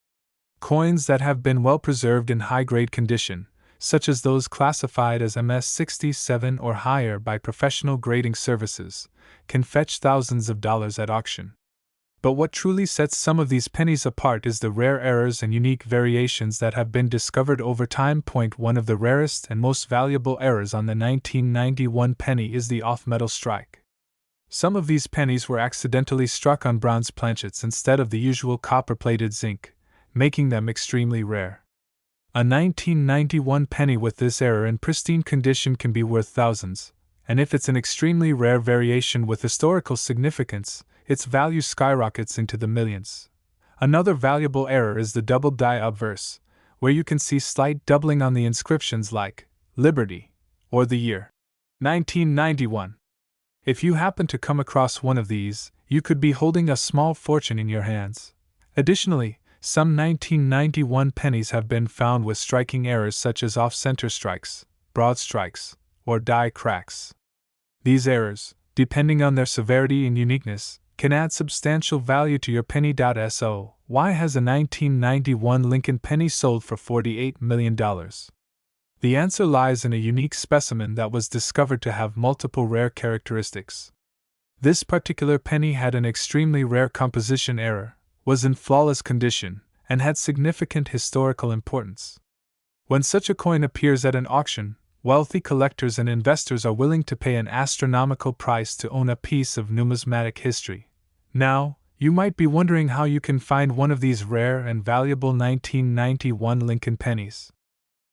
Coins that have been well preserved in high-grade condition, such as those classified as MS67 or higher by professional grading services, can fetch thousands of dollars at auction. But what truly sets some of these pennies apart is the rare errors and unique variations that have been discovered over time. One of the rarest and most valuable errors on the 1991 penny is the off-metal strike. Some of these pennies were accidentally struck on bronze planchets instead of the usual copper-plated zinc, making them extremely rare. A 1991 penny with this error in pristine condition can be worth thousands, and if it's an extremely rare variation with historical significance, its value skyrockets into the millions. Another valuable error is the double die obverse, where you can see slight doubling on the inscriptions like Liberty or the year 1991. If you happen to come across one of these, you could be holding a small fortune in your hands. Additionally, some 1991 pennies have been found with striking errors such as off-center strikes, broad strikes, or die cracks. These errors, depending on their severity and uniqueness, can add substantial value to your penny. So, why has a 1991 Lincoln penny sold for $48 million? The answer lies in a unique specimen that was discovered to have multiple rare characteristics. This particular penny had an extremely rare composition error, was in flawless condition, and had significant historical importance. When such a coin appears at an auction, wealthy collectors and investors are willing to pay an astronomical price to own a piece of numismatic history. Now, you might be wondering how you can find one of these rare and valuable 1991 Lincoln pennies.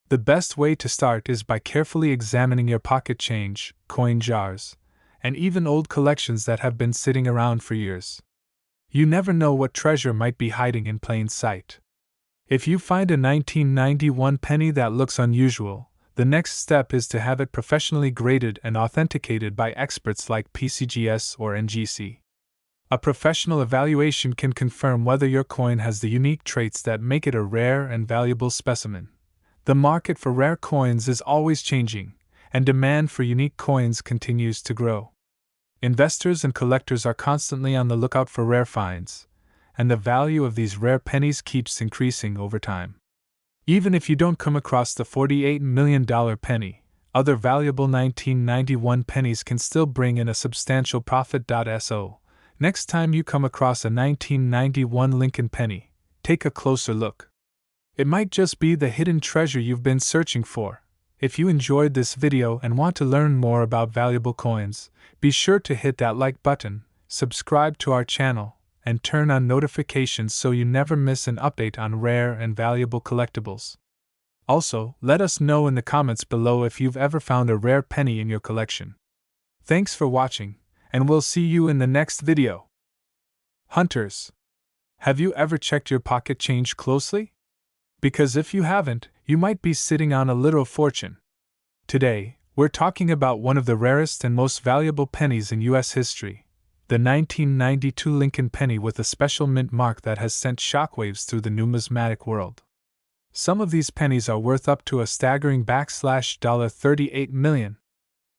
The best way to start is by carefully examining your pocket change, coin jars, and even old collections that have been sitting around for years. You never know what treasure might be hiding in plain sight. If you find a 1991 penny that looks unusual, the next step is to have it professionally graded and authenticated by experts like PCGS or NGC. A professional evaluation can confirm whether your coin has the unique traits that make it a rare and valuable specimen. The market for rare coins is always changing, and demand for unique coins continues to grow. Investors and collectors are constantly on the lookout for rare finds, and the value of these rare pennies keeps increasing over time. Even if you don't come across the $48 million penny, other valuable 1991 pennies can still bring in a substantial profit. So, next time you come across a 1991 Lincoln penny, take a closer look. It might just be the hidden treasure you've been searching for. If you enjoyed this video and want to learn more about valuable coins, be sure to hit that like button, subscribe to our channel, and turn on notifications so you never miss an update on rare and valuable collectibles. Also, let us know in the comments below if you've ever found a rare penny in your collection. Thanks for watching, and we'll see you in the next video. Hunters, have you ever checked your pocket change closely? Because if you haven't, you might be sitting on a little fortune. Today, we're talking about one of the rarest and most valuable pennies in U.S. history, the 1992 Lincoln penny with a special mint mark that has sent shockwaves through the numismatic world. Some of these pennies are worth up to a staggering $38 million.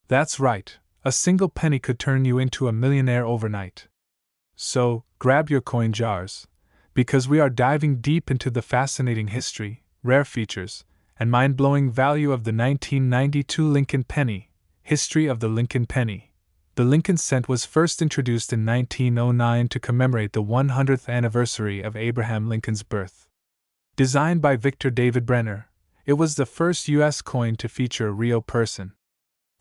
That's right, a single penny could turn you into a millionaire overnight. So, grab your coin jars, because we are diving deep into the fascinating history, rare features, and mind-blowing value of the 1992 Lincoln penny. History of the Lincoln penny. The Lincoln cent was first introduced in 1909 to commemorate the 100th anniversary of Abraham Lincoln's birth. Designed by Victor David Brenner, it was the first U.S. coin to feature a real person.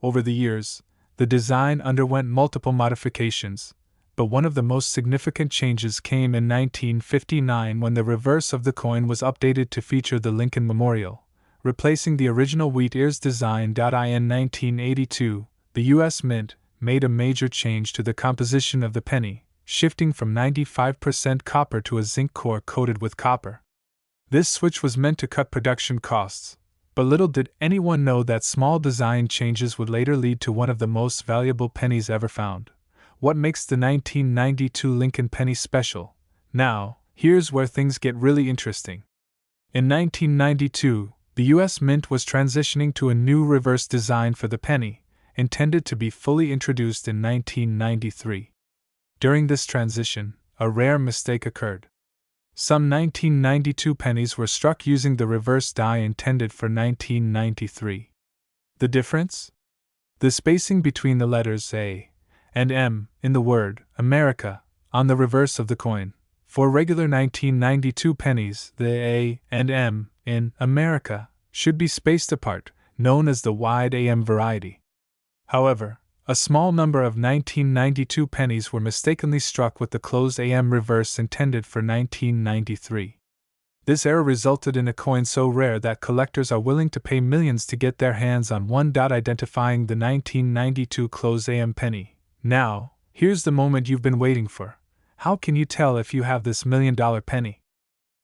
Over the years, the design underwent multiple modifications, but one of the most significant changes came in 1959 when the reverse of the coin was updated to feature the Lincoln Memorial, replacing the original wheat ears design. In 1982, the U.S. Mint made a major change to the composition of the penny, shifting from 95% copper to a zinc core coated with copper. This switch was meant to cut production costs, but little did anyone know that small design changes would later lead to one of the most valuable pennies ever found. What makes the 1992 Lincoln penny special? Now, here's where things get really interesting. In 1992, the U.S. Mint was transitioning to a new reverse design for the penny, intended to be fully introduced in 1993. During this transition, a rare mistake occurred. Some 1992 pennies were struck using the reverse die intended for 1993. The difference? The spacing between the letters A and M in the word America on the reverse of the coin. For regular 1992 pennies, the A and M in America should be spaced apart, known as the wide AM variety. However, a small number of 1992 pennies were mistakenly struck with the closed AM reverse intended for 1993. This error resulted in a coin so rare that collectors are willing to pay millions to get their hands on one. Identifying the 1992 closed AM penny. Now, here's the moment you've been waiting for. How can you tell if you have this $1,000,000 penny?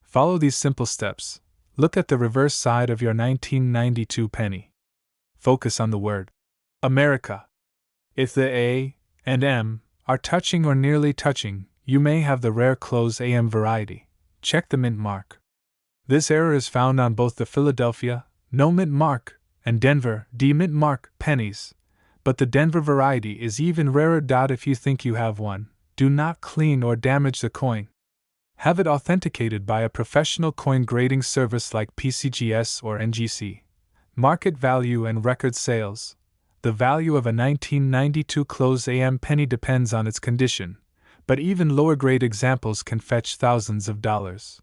Follow these simple steps. Look at the reverse side of your 1992 penny. Focus on the word America. If the A and M are touching or nearly touching, you may have the rare close AM variety. Check the mint mark. This error is found on both the Philadelphia, no mint mark, and Denver, D mint mark, pennies, but the Denver variety is even rarer. If you think you have one, do not clean or damage the coin. Have it authenticated by a professional coin grading service like PCGS or NGC. Market value and record sales. The value of a 1992 close AM penny depends on its condition, but even lower grade examples can fetch thousands of dollars.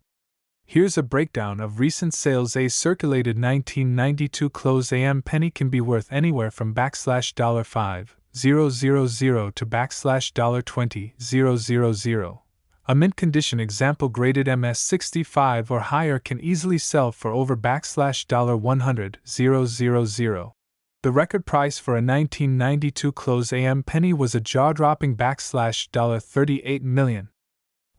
Here's a breakdown of recent sales. A circulated 1992 close AM penny can be worth anywhere from $5,000 to $20,000. A mint condition example graded MS65 or higher can easily sell for over $100,000. The record price for a 1992 close AM penny was a jaw-dropping $38 million.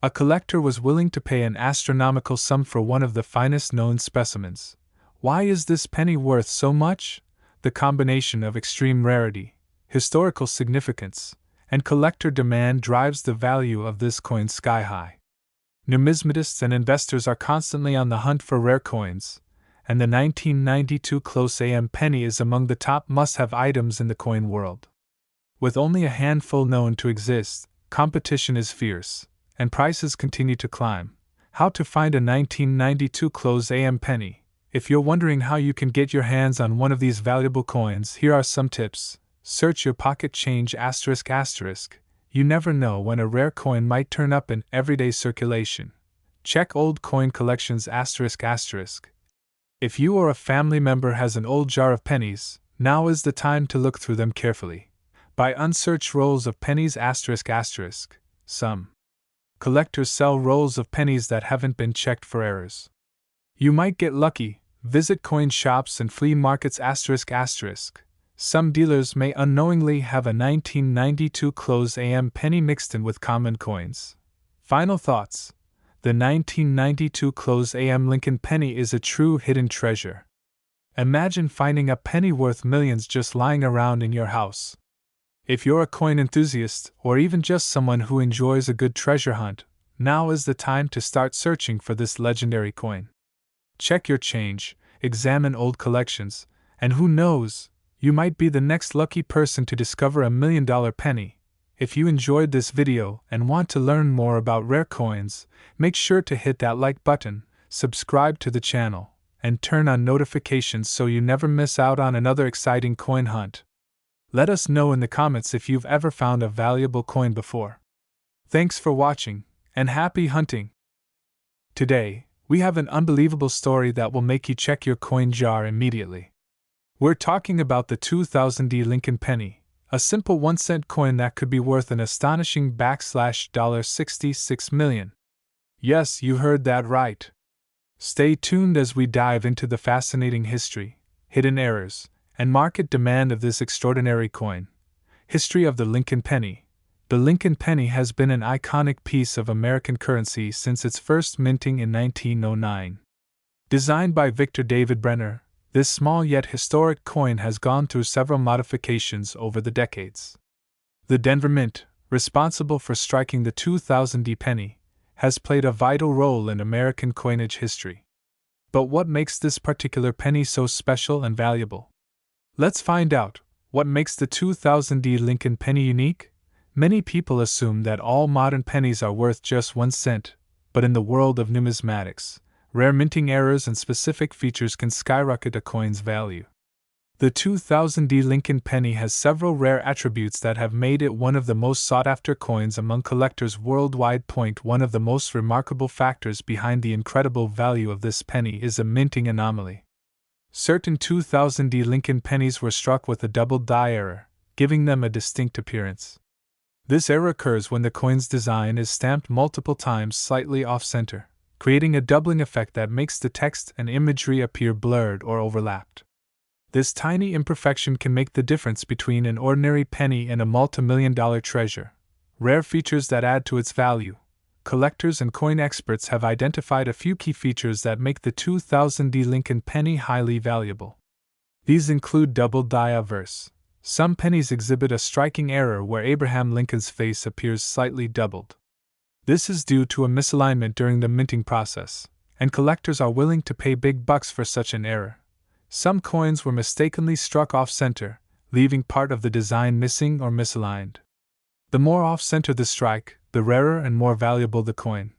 A collector was willing to pay an astronomical sum for one of the finest known specimens. Why is this penny worth so much? The combination of extreme rarity, historical significance, and collector demand drives the value of this coin sky high. Numismatists and investors are constantly on the hunt for rare coins, and the 1992 close AM penny is among the top must-have items in the coin world. With only a handful known to exist, competition is fierce, and prices continue to climb. How to find a 1992 close AM penny? If you're wondering how you can get your hands on one of these valuable coins, here are some tips. Search your pocket change ***. You never know when a rare coin might turn up in everyday circulation. Check old coin collections ***. If you or a family member has an old jar of pennies, now is the time to look through them carefully. Buy unsearched rolls of pennies ***. Some collectors sell rolls of pennies that haven't been checked for errors. You might get lucky. Visit coin shops and flea markets ***. Some dealers may unknowingly have a 1992 close AM penny mixed in with common coins. Final thoughts. The 1992 close AM Lincoln penny is a true hidden treasure. Imagine finding a penny worth millions just lying around in your house. If you're a coin enthusiast, or even just someone who enjoys a good treasure hunt, now is the time to start searching for this legendary coin. Check your change, examine old collections, and who knows, you might be the next lucky person to discover a $1,000,000 penny. If you enjoyed this video and want to learn more about rare coins, make sure to hit that like button, subscribe to the channel, and turn on notifications so you never miss out on another exciting coin hunt. Let us know in the comments if you've ever found a valuable coin before. Thanks for watching, and happy hunting! Today, we have an unbelievable story that will make you check your coin jar immediately. We're talking about the 2000 D Lincoln penny, a simple 1-cent coin that could be worth an astonishing $66 million. Yes, you heard that right. Stay tuned as we dive into the fascinating history, hidden errors, and market demand of this extraordinary coin. History of the Lincoln penny. The Lincoln penny has been an iconic piece of American currency since its first minting in 1909. Designed by Victor David Brenner, this small yet historic coin has gone through several modifications over the decades. The Denver Mint, responsible for striking the 2000 D penny, has played a vital role in American coinage history. But what makes this particular penny so special and valuable? Let's find out. What makes the 2000 D Lincoln penny unique? Many people assume that all modern pennies are worth just 1 cent, but in the world of numismatics, rare minting errors and specific features can skyrocket a coin's value. The 2000 D Lincoln penny has several rare attributes that have made it one of the most sought-after coins among collectors worldwide. One of the most remarkable factors behind the incredible value of this penny is a minting anomaly. Certain 2000 D Lincoln pennies were struck with a double die error, giving them a distinct appearance. This error occurs when the coin's design is stamped multiple times slightly off-center, creating a doubling effect that makes the text and imagery appear blurred or overlapped. This tiny imperfection can make the difference between an ordinary penny and a multi-million-dollar treasure. Rare features that add to its value. collectors and coin experts have identified a few key features that make the 2000D Lincoln penny highly valuable. These include double die obverse. Some pennies exhibit a striking error where Abraham Lincoln's face appears slightly doubled. This is due to a misalignment during the minting process, and collectors are willing to pay big bucks for such an error. Some coins were mistakenly struck off-center, leaving part of the design missing or misaligned. The more off-center the strike, the rarer and more valuable the coin.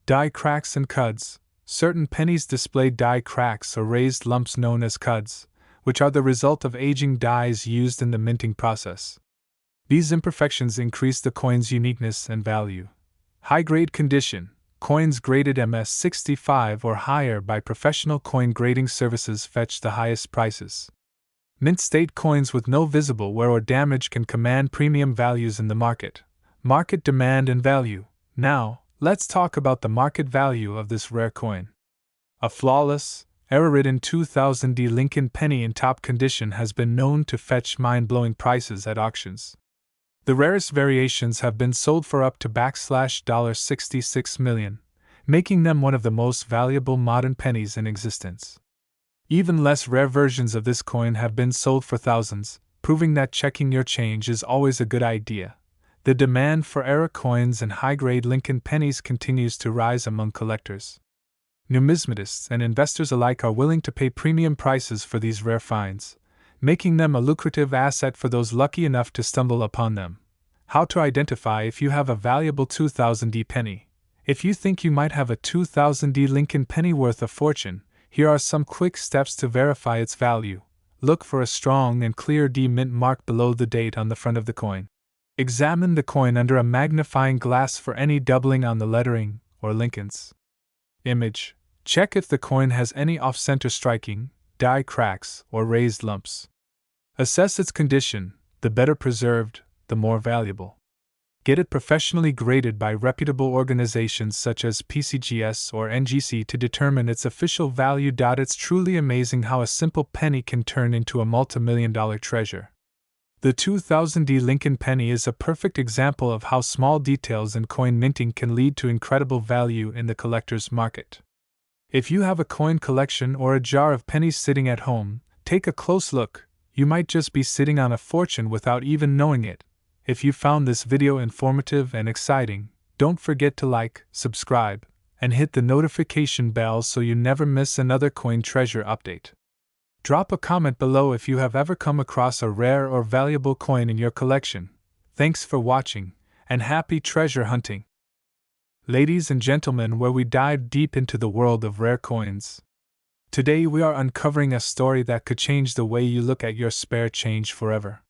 Die cracks and cuds. Certain pennies display die cracks or raised lumps known as cuds, which are the result of aging dies used in the minting process. These imperfections increase the coin's uniqueness and value. High-grade condition. Coins graded MS65 or higher by professional coin grading services fetch the highest prices. Mint-state coins with no visible wear or damage can command premium values in the market. Market demand and value. Now, let's talk about the market value of this rare coin. A flawless, error-ridden 2000D Lincoln penny in top condition has been known to fetch mind-blowing prices at auctions. The rarest variations have been sold for up to $66 million, making them one of the most valuable modern pennies in existence. Even less rare versions of this coin have been sold for thousands, proving that checking your change is always a good idea. The demand for error coins and high-grade Lincoln pennies continues to rise among collectors. Numismatists and investors alike are willing to pay premium prices for these rare finds, making them a lucrative asset for those lucky enough to stumble upon them. How to identify if you have a valuable 2000D penny. If you think you might have a 2000D Lincoln penny worth a fortune, here are some quick steps to verify its value. Look for a strong and clear D mint mark below the date on the front of the coin. Examine the coin under a magnifying glass for any doubling on the lettering or Lincolns. Image. Check if the coin has any off-center striking, die cracks, or raised lumps. Assess its condition. The better preserved, the more valuable. Get it professionally graded by reputable organizations such as PCGS or NGC to determine its official value. It's truly amazing how a simple penny can turn into a multi-million-dollar treasure. The 2000D Lincoln penny is a perfect example of how small details in coin minting can lead to incredible value in the collector's market. If you have a coin collection or a jar of pennies sitting at home, take a close look. You might just be sitting on a fortune without even knowing it. If you found this video informative and exciting, don't forget to like, subscribe, and hit the notification bell so you never miss another coin treasure update. Drop a comment below if you have ever come across a rare or valuable coin in your collection. Thanks for watching, and happy treasure hunting! Ladies and gentlemen, where we dive deep into the world of rare coins. Today we are uncovering a story that could change the way you look at your spare change forever.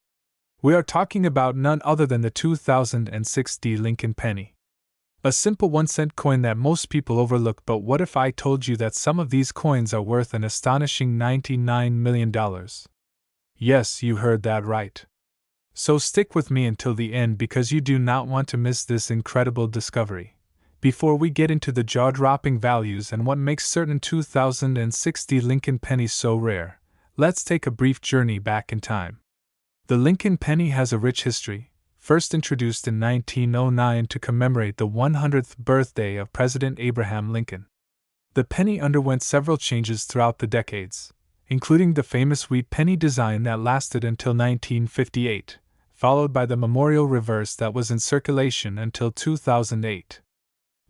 We are talking about none other than the 2006D Lincoln penny. A simple 1-cent coin that most people overlook, but what if I told you that some of these coins are worth an astonishing $99 million? Yes, you heard that right. So stick with me until the end because you do not want to miss this incredible discovery. Before we get into the jaw-dropping values and what makes certain 2006D Lincoln pennies so rare, let's take a brief journey back in time. The Lincoln penny has a rich history. First introduced in 1909 to commemorate the 100th birthday of President Abraham Lincoln. The penny underwent several changes throughout the decades, including the famous wheat penny design that lasted until 1958, followed by the memorial reverse that was in circulation until 2008.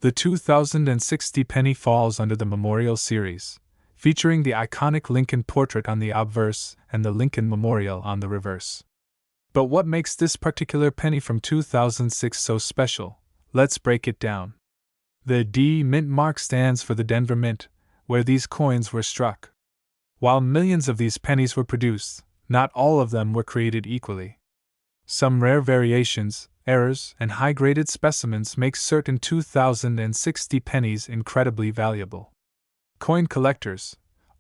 The 2006D penny falls under the Memorial series, featuring the iconic Lincoln portrait on the obverse and the Lincoln Memorial on the reverse. But what makes this particular penny from 2006 so special? Let's break it down. The D mint mark stands for the Denver Mint, where these coins were struck. While millions of these pennies were produced, not all of them were created equally. Some rare variations, errors, and high-graded specimens make certain 2006D pennies incredibly valuable. Coin collectors,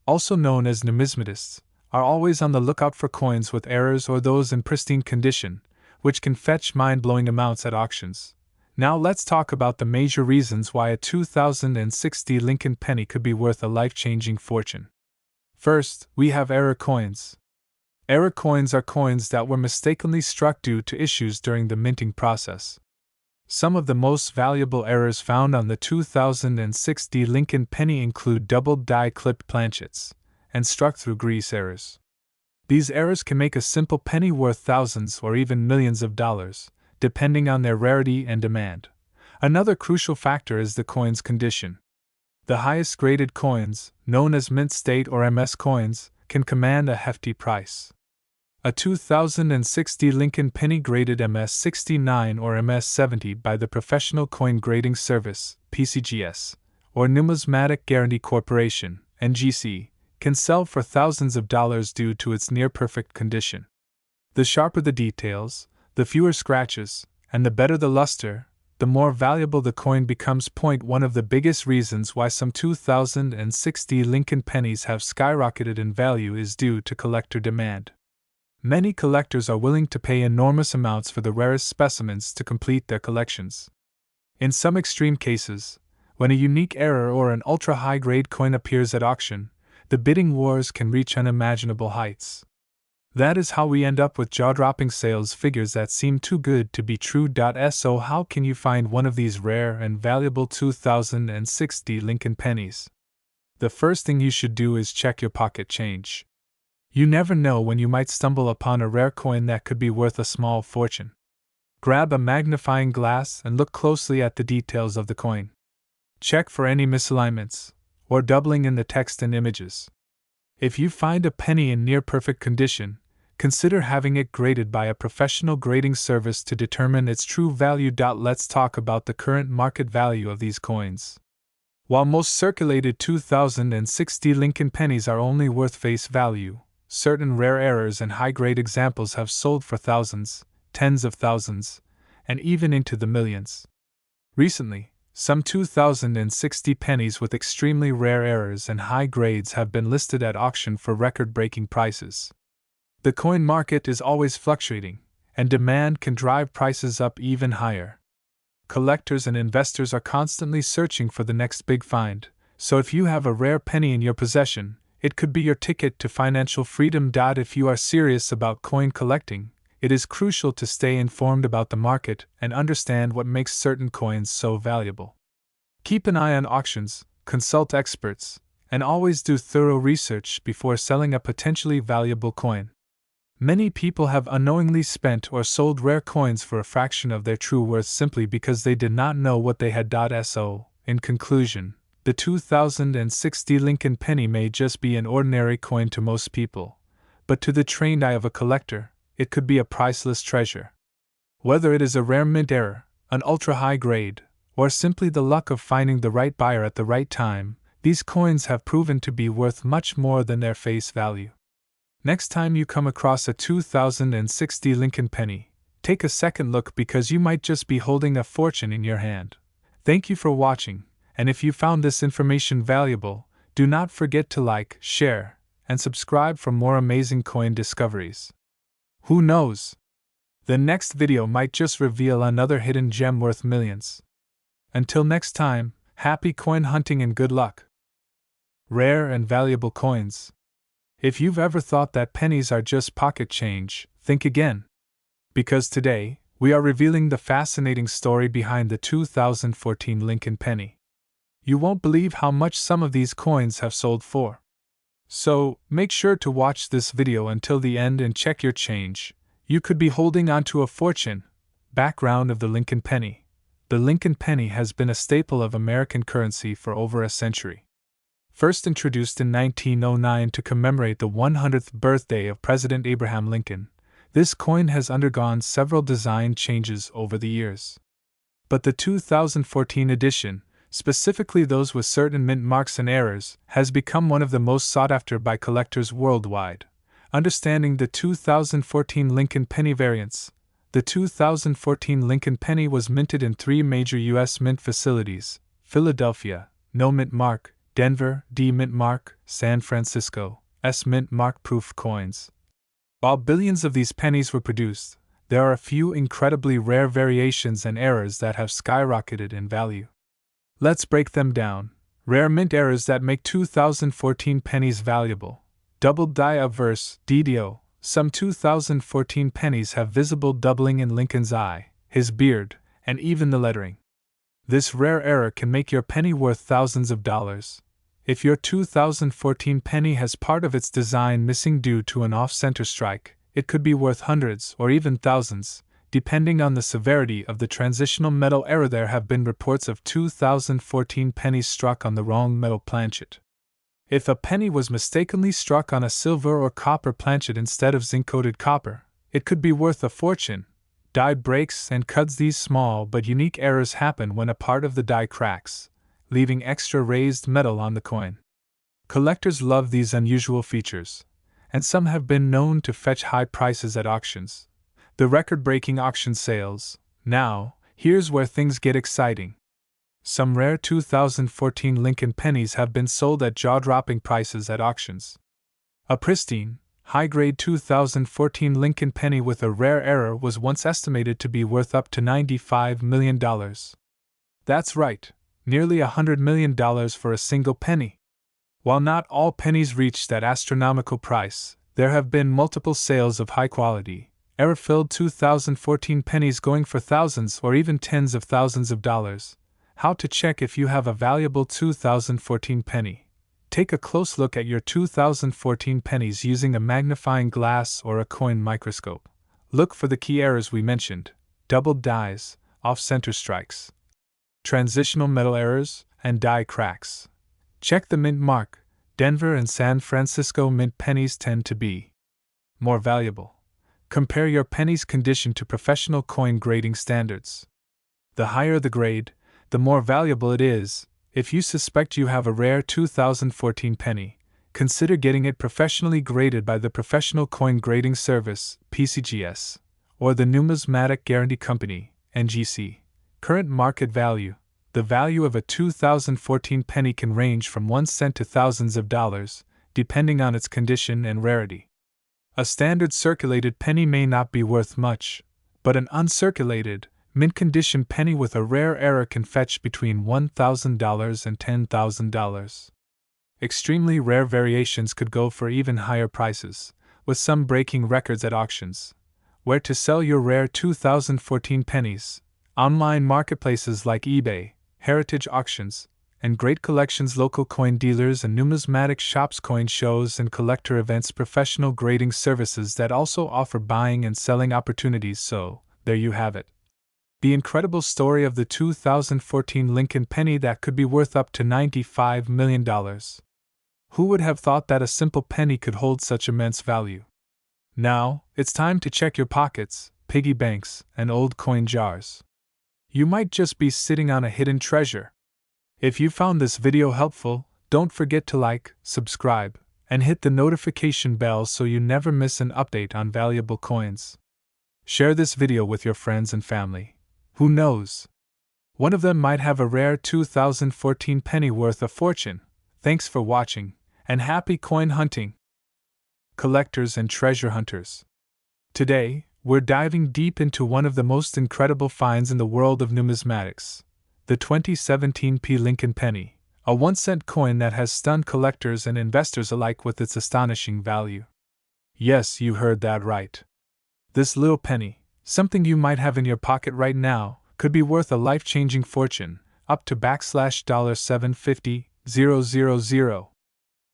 also known as numismatists, are always on the lookout for coins with errors or those in pristine condition, which can fetch mind-blowing amounts at auctions. Now let's talk about the major reasons why a 2006D Lincoln penny could be worth a life-changing fortune. First, we have error coins. Error coins are coins that were mistakenly struck due to issues during the minting process. Some of the most valuable errors found on the 2006 D Lincoln penny include doubled die clipped planchets and struck-through grease errors. These errors can make a simple penny worth thousands or even millions of dollars, depending on their rarity and demand. Another crucial factor is the coin's condition. The highest graded coins, known as mint state or MS coins, can command a hefty price. A 2006 D Lincoln penny graded MS 69 or MS 70 by the Professional Coin Grading Service (PCGS) or Numismatic Guarantee Corporation (NGC) can sell for thousands of dollars due to its near-perfect condition. The sharper the details, the fewer scratches, and the better the luster, the more valuable the coin becomes. One of the biggest reasons why some 2006 D Lincoln pennies have skyrocketed in value is due to collector demand. Many collectors are willing to pay enormous amounts for the rarest specimens to complete their collections. In some extreme cases, when a unique error or an ultra-high-grade coin appears at auction, the bidding wars can reach unimaginable heights. That is how we end up with jaw-dropping sales figures that seem too good to be true. So how can you find one of these rare and valuable 2006 D Lincoln pennies? The first thing you should do is check your pocket change. You never know when you might stumble upon a rare coin that could be worth a small fortune. Grab a magnifying glass and look closely at the details of the coin. Check for any misalignments or doubling in the text and images. If you find a penny in near-perfect condition, consider having it graded by a professional grading service to determine its true value. Let's talk about the current market value of these coins. While most circulated 2006 D Lincoln pennies are only worth face value, certain rare errors and high-grade examples have sold for thousands, tens of thousands, and even into the millions. Recently, some 2006 D pennies with extremely rare errors and high grades have been listed at auction for record-breaking prices. The coin market is always fluctuating, and demand can drive prices up even higher. Collectors and investors are constantly searching for the next big find, so if you have a rare penny in your possession, it could be your ticket to financial freedom. If you are serious about coin collecting, it is crucial to stay informed about the market and understand what makes certain coins so valuable. Keep an eye on auctions, consult experts, and always do thorough research before selling a potentially valuable coin. Many people have unknowingly spent or sold rare coins for a fraction of their true worth simply because they did not know what they had. So, in conclusion, the 2006 D Lincoln penny may just be an ordinary coin to most people, but to the trained eye of a collector, it could be a priceless treasure. Whether it is a rare mint error, an ultra-high grade, or simply the luck of finding the right buyer at the right time, these coins have proven to be worth much more than their face value. Next time you come across a 2006 D Lincoln penny, take a second look because you might just be holding a fortune in your hand. Thank you for watching, and if you found this information valuable, do not forget to like, share, and subscribe for more amazing coin discoveries. Who knows? The next video might just reveal another hidden gem worth millions. Until next time, happy coin hunting and good luck. Rare and valuable coins. If you've ever thought that pennies are just pocket change, think again. Because today, we are revealing the fascinating story behind the 2014 Lincoln penny. You won't believe how much some of these coins have sold for. So, make sure to watch this video until the end and check your change. You could be holding onto a fortune. Background of the Lincoln penny. The Lincoln penny has been a staple of American currency for over a century. First introduced in 1909 to commemorate the 100th birthday of President Abraham Lincoln, this coin has undergone several design changes over the years. But the 2014 edition, specifically those with certain mint marks and errors, has become one of the most sought after by collectors worldwide. Understanding the 2014 Lincoln penny variants. The 2014 Lincoln penny was minted in 3 major U.S. mint facilities: Philadelphia, no mint mark; Denver, D mint mark; San Francisco, S mint mark proof coins. While billions of these pennies were produced, there are a few incredibly rare variations and errors that have skyrocketed in value. Let's break them down. Rare mint errors that make 2014 pennies valuable. Doubled die obverse, DDO. Some 2014 pennies have visible doubling in Lincoln's eye, his beard, and even the lettering. This rare error can make your penny worth thousands of dollars. If your 2014 penny has part of its design missing due to an off-center strike, it could be worth hundreds or even thousands, depending on the severity of the transitional metal error. There have been reports of 2014 pennies struck on the wrong metal planchet. If a penny was mistakenly struck on a silver or copper planchet instead of zinc-coated copper, it could be worth a fortune. Die breaks and cuts. These small but unique errors happen when a part of the die cracks, leaving extra raised metal on the coin. Collectors love these unusual features, and some have been known to fetch high prices at auctions. The record-breaking auction sales. Now, here's where things get exciting. Some rare 2014 Lincoln pennies have been sold at jaw-dropping prices at auctions. A pristine, high-grade 2014 Lincoln penny with a rare error was once estimated to be worth up to $95 million. That's right, nearly $100 million for a single penny. While not all pennies reach that astronomical price, there have been multiple sales of high-quality, error-filled 2014 pennies going for thousands or even tens of thousands of dollars. How to check if you have a valuable 2014 penny? Take a close look at your 2014 pennies using a magnifying glass or a coin microscope. Look for the key errors we mentioned: doubled dies, off-center strikes, transitional metal errors, and die cracks. Check the mint mark. Denver and San Francisco mint pennies tend to be more valuable. Compare your penny's condition to professional coin grading standards. The higher the grade, the more valuable it is. If you suspect you have a rare 2014 penny, consider getting it professionally graded by the Professional Coin Grading Service, PCGS, or the Numismatic Guarantee Company, NGC. Current market value. The value of a 2014 penny can range from 1 cent to thousands of dollars, depending on its condition and rarity. A standard circulated penny may not be worth much, but an uncirculated, mint-condition penny with a rare error can fetch between $1,000 and $10,000. Extremely rare variations could go for even higher prices, with some breaking records at auctions. Where to sell your rare 2014 pennies? Online marketplaces like eBay, heritage auctions, and great collections, local coin dealers and numismatic shops, coin shows and collector events, professional grading services that also offer buying and selling opportunities. So, there you have it. The incredible story of the 2014 Lincoln penny that could be worth up to $95 million. Who would have thought that a simple penny could hold such immense value? Now, it's time to check your pockets, piggy banks, and old coin jars. You might just be sitting on a hidden treasure. If you found this video helpful, don't forget to like, subscribe, and hit the notification bell so you never miss an update on valuable coins. Share this video with your friends and family. Who knows? One of them might have a rare 2014 penny worth a fortune. Thanks for watching, and happy coin hunting! Collectors and treasure hunters. Today, we're diving deep into one of the most incredible finds in the world of numismatics, the 2017 P. Lincoln penny, a 1-cent coin that has stunned collectors and investors alike with its astonishing value. Yes, you heard that right. This little penny, something you might have in your pocket right now, could be worth a life-changing fortune, up to $750,000.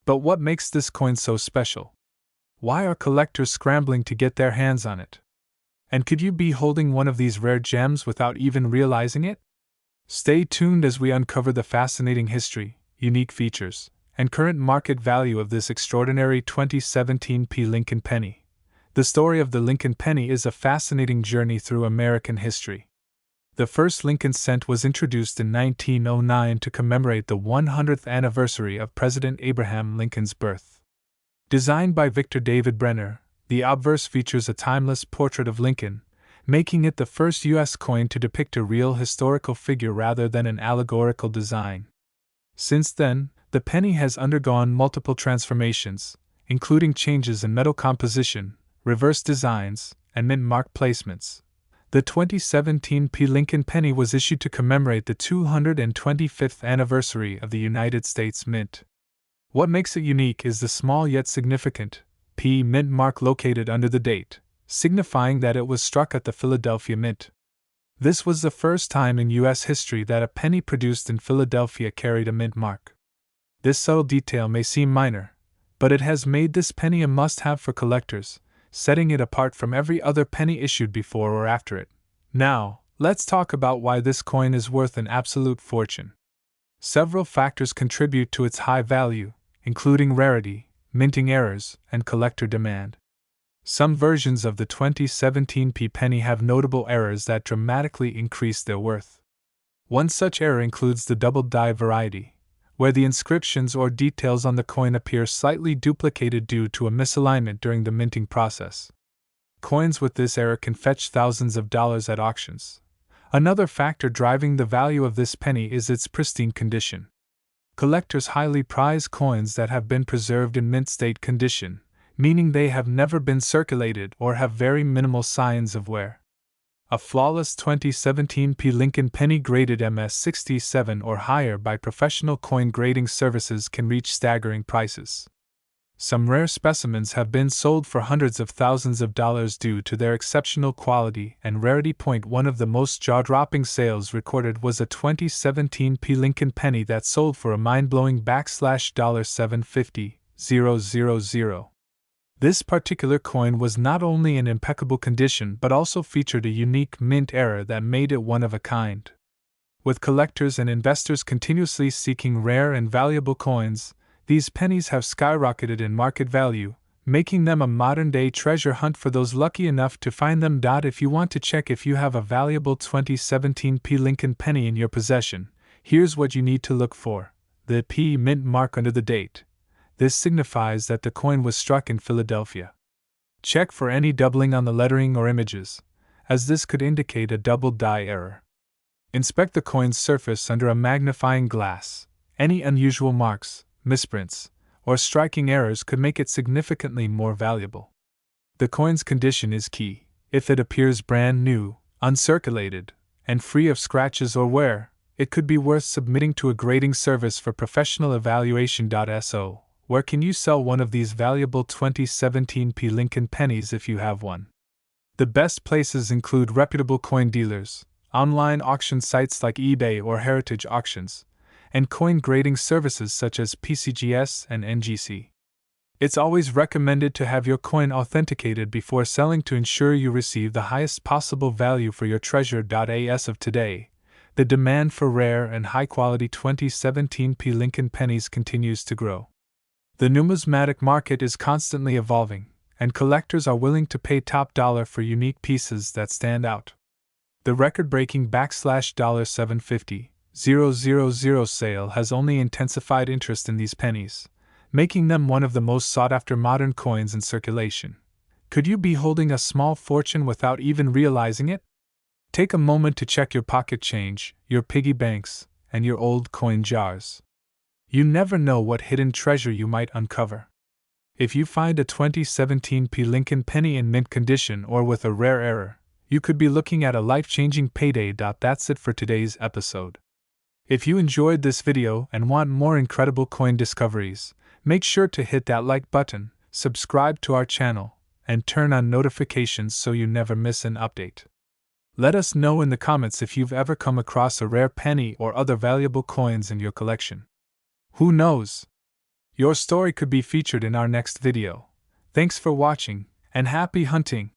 But what makes this coin so special? Why are collectors scrambling to get their hands on it? And could you be holding one of these rare gems without even realizing it? Stay tuned as we uncover the fascinating history, unique features, and current market value of this extraordinary 2017 P. Lincoln penny. The story of the Lincoln penny is a fascinating journey through American history. The first Lincoln cent was introduced in 1909 to commemorate the 100th anniversary of President Abraham Lincoln's birth. Designed by Victor David Brenner, the obverse features a timeless portrait of Lincoln, making it the first U.S. coin to depict a real historical figure rather than an allegorical design. Since then, the penny has undergone multiple transformations, including changes in metal composition, reverse designs, and mint mark placements. The 2017 P. Lincoln penny was issued to commemorate the 225th anniversary of the United States Mint. What makes it unique is the small yet significant P. Mint mark located under the date, signifying that it was struck at the Philadelphia Mint. This was the first time in U.S. history that a penny produced in Philadelphia carried a mint mark. This subtle detail may seem minor, but it has made this penny a must-have for collectors, setting it apart from every other penny issued before or after it. Now, let's talk about why this coin is worth an absolute fortune. Several factors contribute to its high value, including rarity, minting errors, and collector demand. Some versions of the 2017 penny have notable errors that dramatically increase their worth. One such error includes the double die variety, where the inscriptions or details on the coin appear slightly duplicated due to a misalignment during the minting process. Coins with this error can fetch thousands of dollars at auctions. Another factor driving the value of this penny is its pristine condition. Collectors highly prize coins that have been preserved in mint state condition, meaning they have never been circulated or have very minimal signs of wear. A flawless 2017 Lincoln penny graded MS67 or higher by professional coin grading services can reach staggering prices. Some rare specimens have been sold for hundreds of thousands of dollars due to their exceptional quality and rarity. One of the most jaw-dropping sales recorded was a 2017 Lincoln penny that sold for a mind-blowing $750,000. This particular coin was not only in impeccable condition but also featured a unique mint error that made it one of a kind. With collectors and investors continuously seeking rare and valuable coins, these pennies have skyrocketed in market value, making them a modern-day treasure hunt for those lucky enough to find them. If you want to check if you have a valuable 2017 Lincoln penny in your possession, here's what you need to look for: the P mint mark under the date. This signifies that the coin was struck in Philadelphia. Check for any doubling on the lettering or images, as this could indicate a double die error. Inspect the coin's surface under a magnifying glass. Any unusual marks, misprints, or striking errors could make it significantly more valuable. The coin's condition is key. If it appears brand new, uncirculated, and free of scratches or wear, it could be worth submitting to a grading service for professional evaluation. So, where can you sell one of these valuable 2017 Lincoln pennies if you have one? The best places include reputable coin dealers, online auction sites like eBay or Heritage Auctions, and coin grading services such as PCGS and NGC. It's always recommended to have your coin authenticated before selling to ensure you receive the highest possible value for your treasure. As of today, the demand for rare and high-quality 2017 Lincoln pennies continues to grow. The numismatic market is constantly evolving, and collectors are willing to pay top dollar for unique pieces that stand out. The record-breaking $750,000 sale has only intensified interest in these pennies, making them one of the most sought-after modern coins in circulation. Could you be holding a small fortune without even realizing it? Take a moment to check your pocket change, your piggy banks, and your old coin jars. You never know what hidden treasure you might uncover. If you find a 2017 Lincoln penny in mint condition or with a rare error, you could be looking at a life-changing payday. That's it for today's episode. If you enjoyed this video and want more incredible coin discoveries, make sure to hit that like button, subscribe to our channel, and turn on notifications so you never miss an update. Let us know in the comments if you've ever come across a rare penny or other valuable coins in your collection. Who knows? Your story could be featured in our next video. Thanks for watching, and happy hunting!